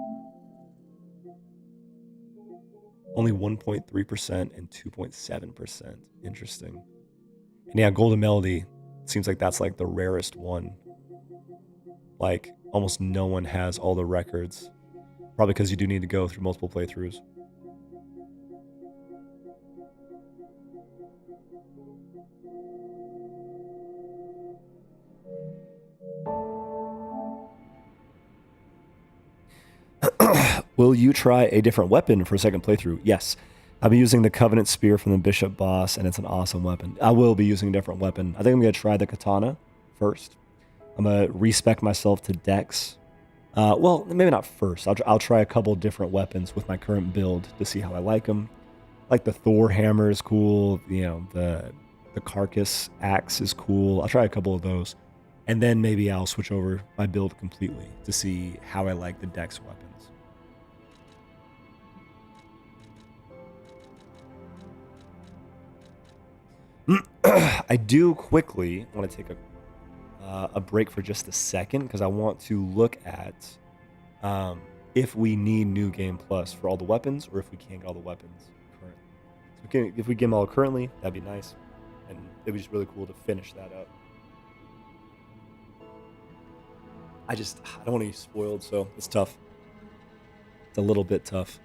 Only 1.3% and 2.7%. Interesting. And yeah, Golden Melody seems like that's like the rarest one. Like, almost no one has all the records. Probably because you do need to go through multiple playthroughs. Will you try a different weapon for a second playthrough? Yes. I'll be using the Covenant Spear from the Bishop boss, and it's an awesome weapon. I will be using a different weapon. I think I'm going to try the Katana first. I'm going to respec myself to Dex. Well, maybe not first. I'll try a couple different weapons with my current build to see how I like them. Like the Thor hammer is cool. You know, the Carcass axe is cool. I'll try a couple of those. And then maybe I'll switch over my build completely to see how I like the Dex weapons. I do quickly want to take a break for just a second because I want to look at if we need New Game Plus for all the weapons or if we can't get all the weapons currently. So if we get them all currently, that'd be nice. And it'd be just really cool to finish that up. I don't want to be spoiled, so it's tough. It's a little bit tough.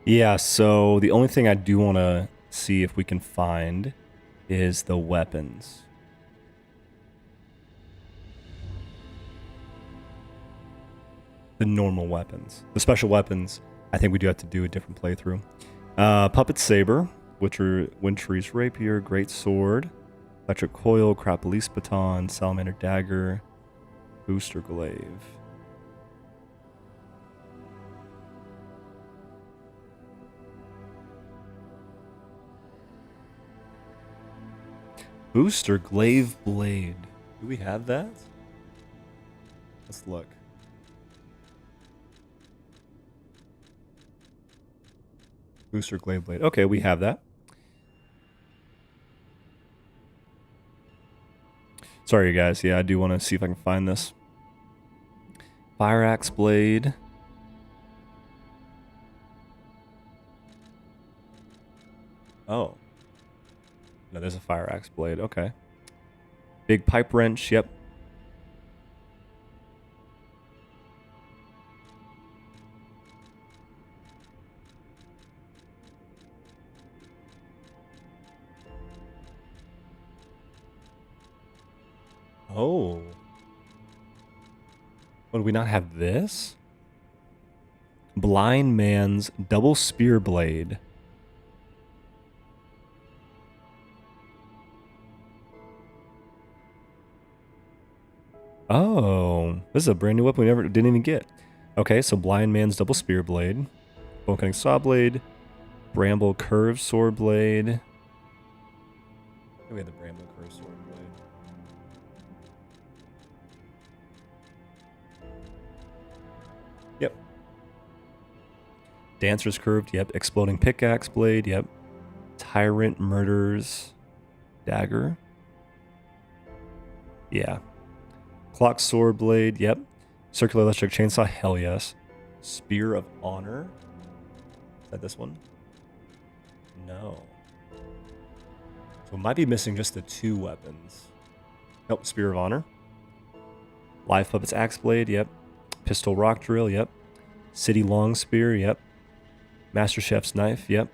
Yeah, so the only thing I do want to see if we can find is the weapons. The normal weapons. The special weapons, I think we do have to do a different playthrough. Puppet Saber, Wintry's Rapier, Great Sword, Electric Coil, Crapolis Baton, Salamander Dagger, Booster Glaive. Booster Glaive Blade. Do we have that? Let's look. Booster Glaive Blade. Okay, we have that. Sorry, guys. Yeah, I do want to see if I can find this. Fire Axe Blade. Oh. No, there's a Fire Axe Blade. Okay. Big Pipe Wrench. Yep. Oh. Oh, do we not have this? Blind Man's Double Spear Blade. Oh, this is a brand new weapon we didn't even get. Okay, so Blind Man's Double Spear Blade, Bone Cutting Saw Blade, Bramble Curved Sword Blade. We had the Bramble Curved Sword Blade. Yep. Dancer's Curved. Yep. Exploding Pickaxe Blade. Yep. Tyrant Murders Dagger. Yeah. Clock Sword Blade, yep. Circular Electric Chainsaw, hell yes. Spear of Honor. Is that this one? No. So we might be missing just the 2 weapons. Nope, Spear of Honor. Live Puppets Axe Blade, yep. Pistol Rock Drill, yep. City Long Spear, yep. Master Chef's Knife, yep.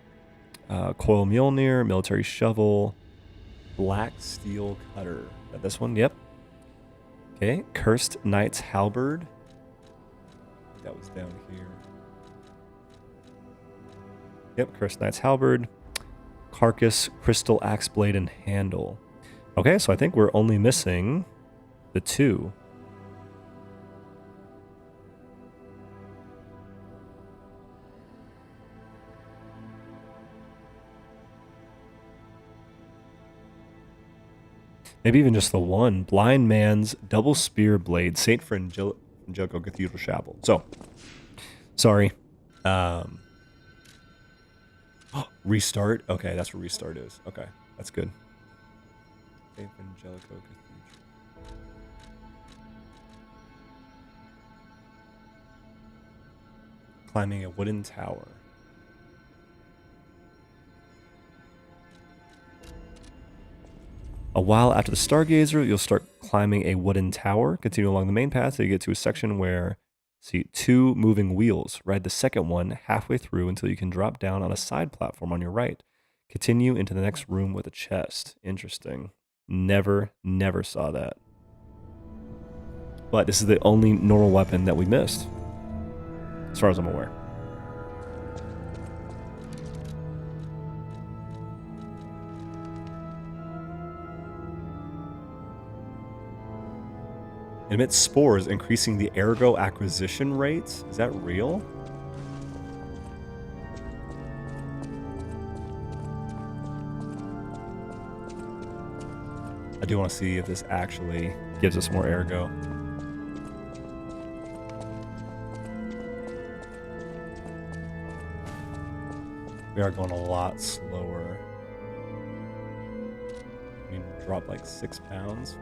Coil Mjolnir, Military Shovel. Black Steel Cutter. Is that this one? Yep. Okay, Cursed Knight's Halberd. That was down here. Yep, Cursed Knight's Halberd. Carcass, Crystal Axe Blade, and Handle. Okay, so I think we're only missing the 2. Maybe even just the 1. Blind Man's Double Spear Blade, St. Frangelico Cathedral Chapel. So, sorry. Restart? Okay, that's where restart is. Okay, that's good. St. Frangelico Cathedral. Climbing a wooden tower. A while after the Stargazer, you'll start climbing a wooden tower. Continue along the main path till you get to a section where see 2 moving wheels. Ride the second one halfway through until you can drop down on a side platform on your right. Continue into the next room with a chest. Interesting. Never saw that. But this is the only normal weapon that we missed, as far as I'm aware. It emits spores, increasing the ergo acquisition rate. Is that real? I do want to see if this actually gives us more ergo. We are going a lot slower. I mean, drop like 6 pounds.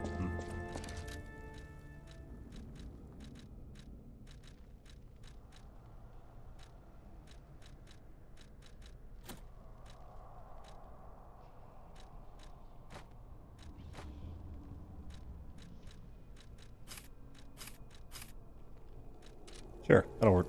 Sure, that'll work.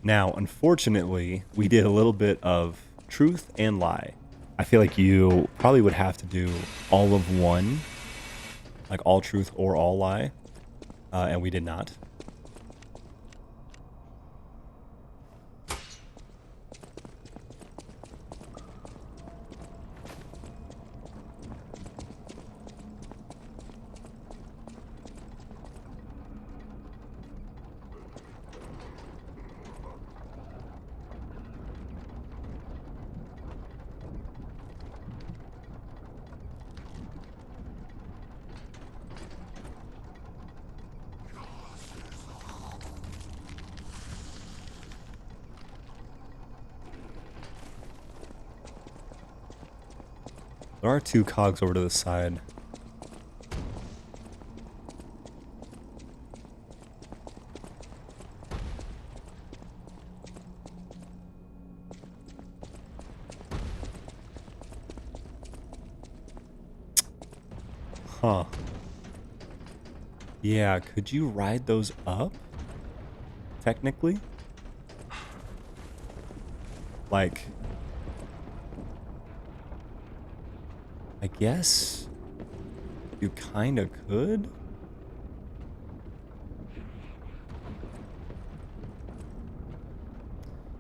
Now, unfortunately, we did a little bit of truth and lie. I feel like you probably would have to do all of one like all truth or all lie, and we did not. There are 2 cogs over to the side. Huh. Yeah, could you ride those up? Technically? Like, I guess you kinda could?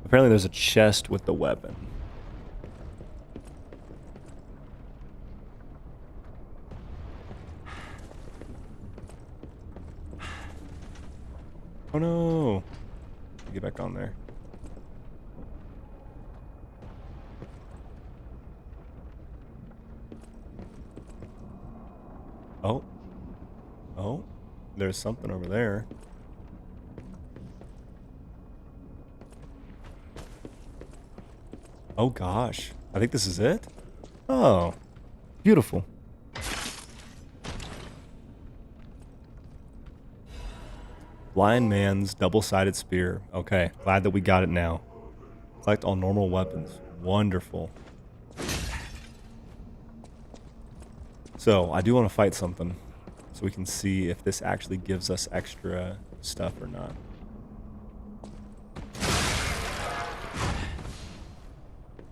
Apparently there's a chest with the weapon. Oh no! Get back on there. Oh. Oh. There's something over there. Oh gosh. I think this is it? Oh. Beautiful. Blind man's double-sided spear. Okay. Glad that we got it now. Collect all normal weapons. Wonderful. So, I do want to fight something. So we can see if this actually gives us extra stuff or not.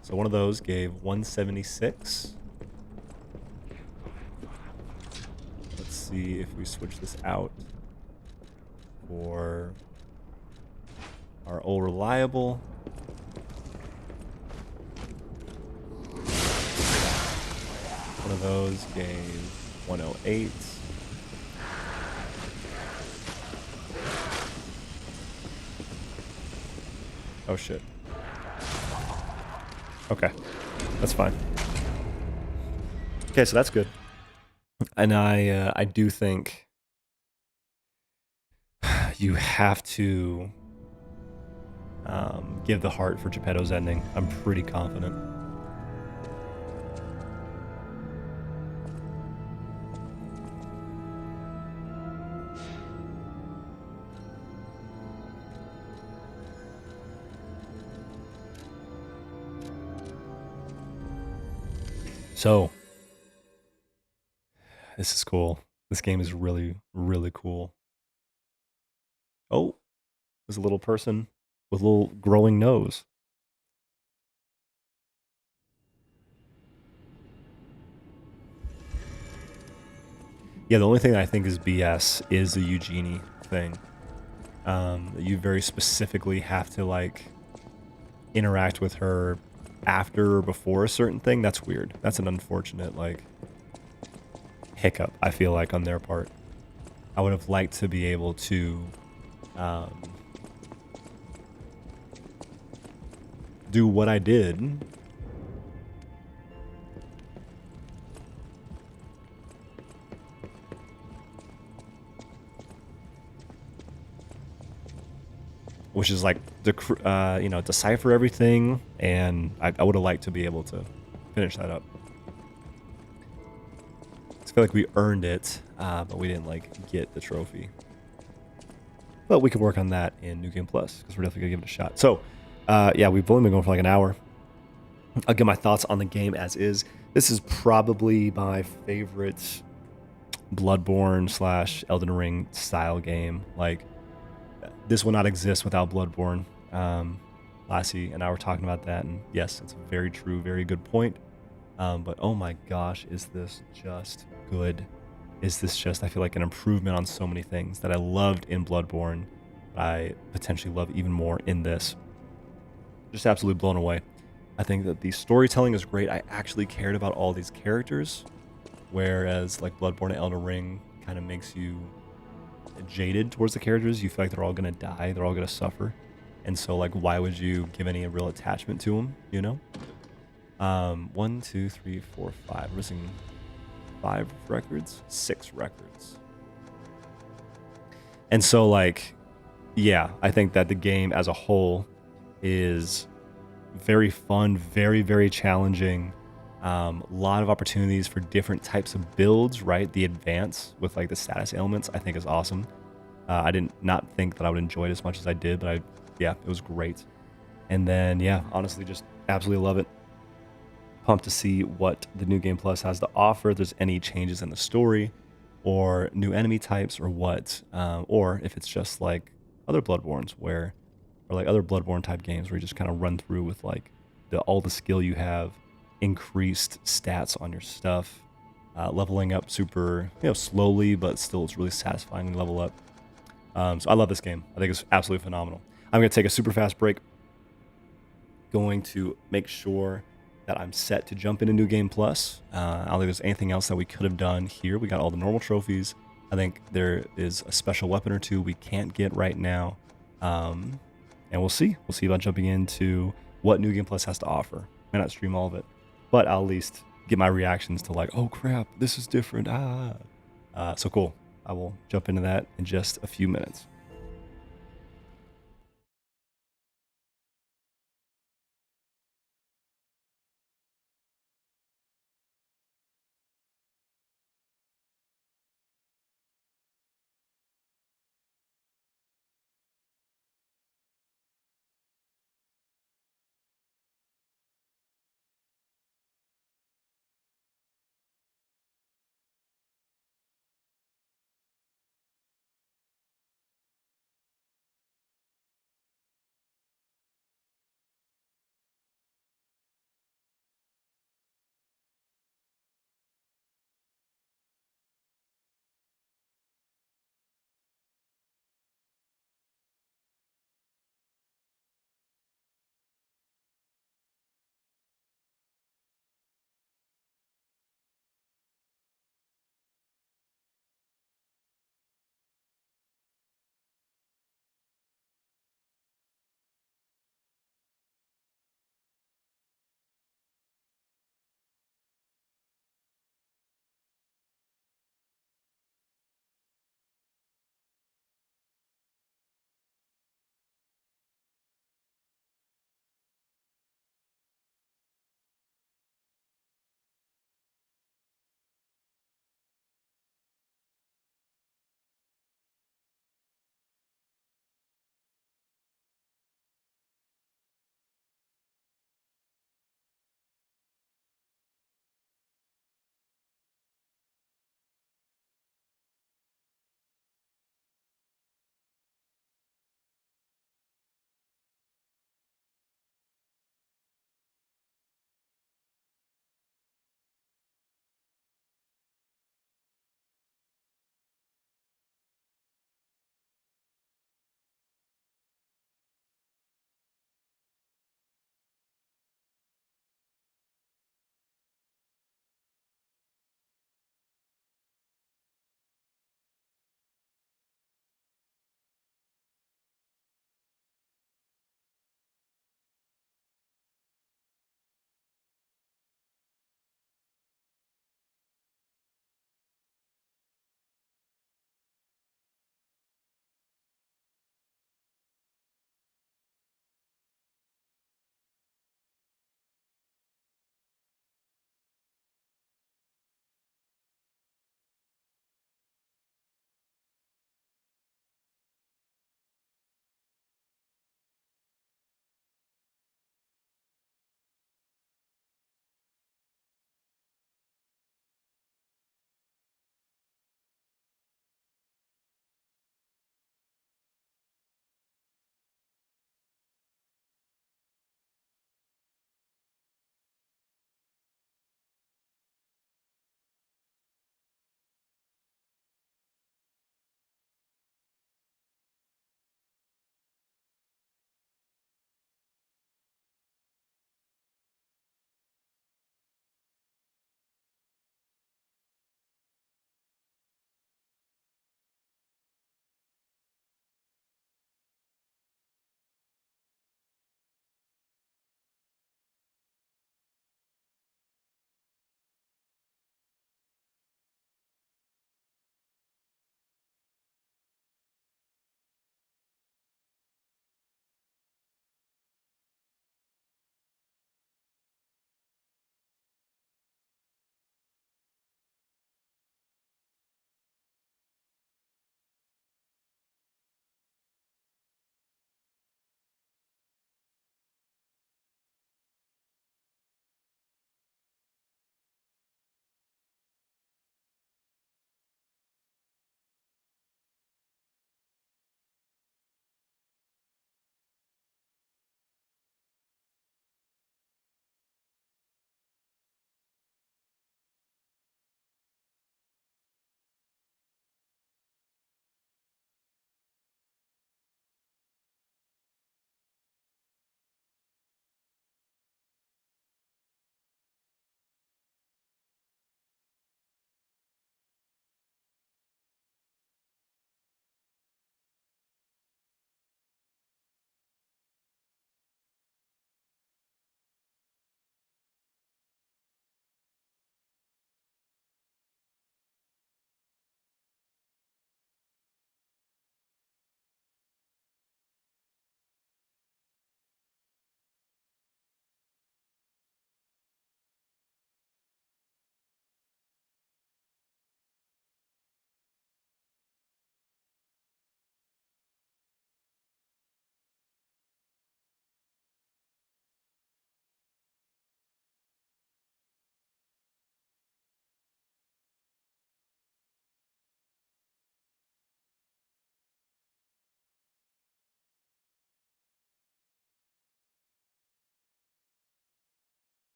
So one of those gave 176. Let's see if we switch this out for our old reliable. One of those gave 108. Oh shit. Okay, that's fine. Okay, so that's good. And I do think you have to give the heart for Geppetto's ending. I'm pretty confident. So, this is cool. This game is really, really cool. Oh, there's a little person with a little growing nose. Yeah, the only thing that I think is BS is the Eugenie thing. You very specifically have to, like, interact with her after or before a certain thing. That's weird. That's an unfortunate, like, hiccup, I feel like, on their part. I would have liked to be able to do what I did. Which is like, you know, decipher everything, and I would have liked to be able to finish that up. I feel like we earned it, but we didn't, like, get the trophy. But we can work on that in New Game Plus, because we're definitely going to give it a shot. So, yeah, we've only been going for like an hour. I'll give my thoughts on the game as is. This is probably my favorite Bloodborne / Elden Ring style game. Like, this will not exist without Bloodborne. Lassie and I were talking about that, and yes, it's a very true, very good point. But oh my gosh, is this just good. is this just, I feel like, an improvement on so many things that I loved in Bloodborne, that I potentially love even more in this. Just absolutely blown away. I think that the storytelling is great. I actually cared about all these characters, whereas like Bloodborne and Elden Ring kind of makes you jaded towards the characters. You feel like they're all gonna die, they're all gonna suffer, and so like, why would you give any real attachment to them? You know? 1, 2, 3, 4, 5. We're missing 5 records, 6 records, and so like, yeah, I think that the game as a whole is very fun, very, very challenging. A lot of opportunities for different types of builds, right? The advance with like the status ailments, I think is awesome. I didn't not think that I would enjoy it as much as I did, but yeah, it was great. And then, yeah, honestly, just absolutely love it. Pumped to see what the new Game Plus has to offer. If there's any changes in the story or new enemy types or what, or if it's just like other Bloodborns or like other Bloodborne type games where you just kind of run through with like all the skill you have, increased stats on your stuff, leveling up super, slowly, but still it's really satisfying when you level up. So I love this game. I think it's absolutely phenomenal. I'm going to take a super fast break. Going to make sure that I'm set to jump into New Game Plus. I don't think there's anything else that we could have done here. We got all the normal trophies. I think there is a special weapon or two we can't get right now. And we'll see. We'll see about jumping into what New Game Plus has to offer. May not stream all of it, but I'll at least get my reactions to like, oh crap, this is different. So cool. I will jump into that in just a few minutes.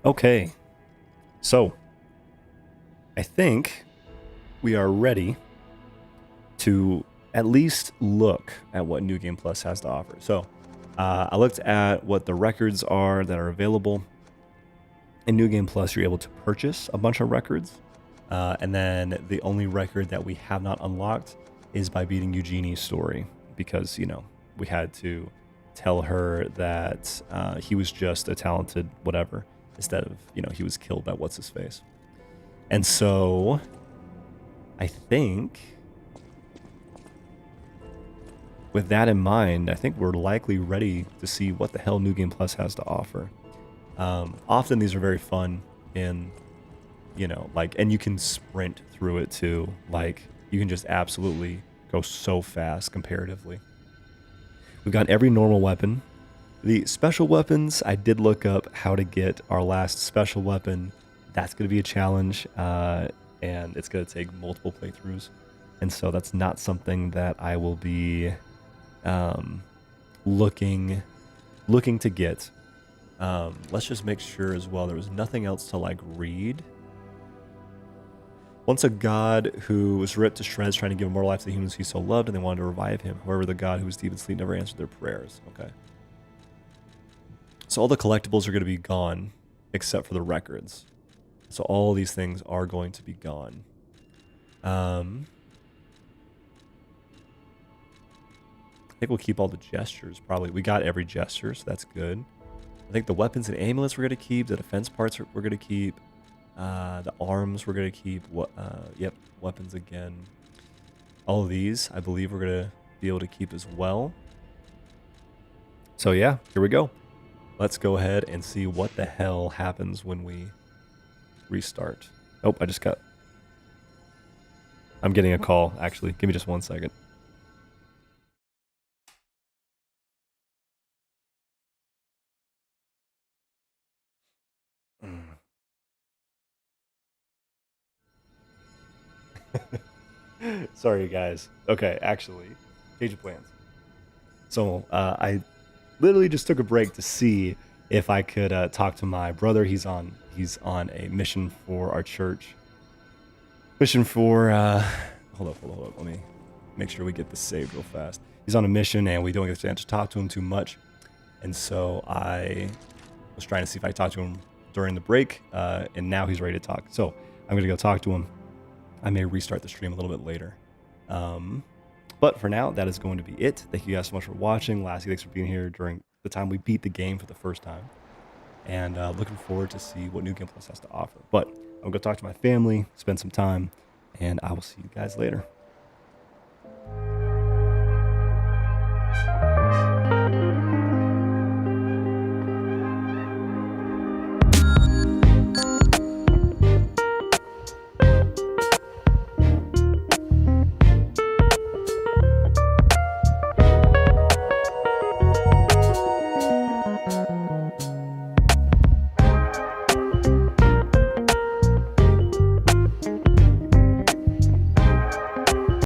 Okay, so I think we are ready to at least look at what New Game Plus has to offer. So I looked at what the records are that are available. In New Game Plus, you're able to purchase a bunch of records. And then the only record that we have not unlocked is by beating Eugenie's story, because, you know, we had to tell her that he was just a talented whatever, instead of, you know, he was killed by what's-his-face. And so I think with that in mind, I think we're likely ready to see what the hell New Game Plus has to offer. Often these are very fun in, you know, like, and you can sprint through it too. Like, you can just absolutely go so fast comparatively. We've got every normal weapon. The special weapons, I did look up how to get our last special weapon. That's going to be a challenge, and it's going to take multiple playthroughs. And so that's not something that I will be looking to get. Let's just make sure as well there was nothing else to like read. Once a god who was ripped to shreds trying to give more life to the humans he so loved, and they wanted to revive him. However, the god who was deep in sleep never answered their prayers. Okay. So all the collectibles are going to be gone except for the records. So all these things are going to be gone. I think we'll keep all the gestures, probably. We got every gesture, so that's good. I think the weapons and amulets we're going to keep. The defense parts we're going to keep. The arms we're going to keep. Yep, weapons again. All of these, I believe we're going to be able to keep as well. So yeah, here we go. Let's go ahead and see what the hell happens when we restart. Oh, I'm getting a call, actually. Give me just 1 second. Sorry, guys. Okay, actually, change of plans. So I literally just took a break to see if I could talk to my brother. He's on a mission for our church. Mission for hold up. Let me make sure we get this saved real fast. He's on a mission and we don't get a chance to talk to him too much. And so I was trying to see if I talked to him during the break, and now he's ready to talk. So I'm gonna go talk to him. I may restart the stream a little bit later. But for now, that is going to be it. Thank you guys so much for watching. Lassie, thanks for being here during the time we beat the game for the first time. And looking forward to see what New Game Plus has to offer. But I'm going to go talk to my family, spend some time, and I will see you guys later.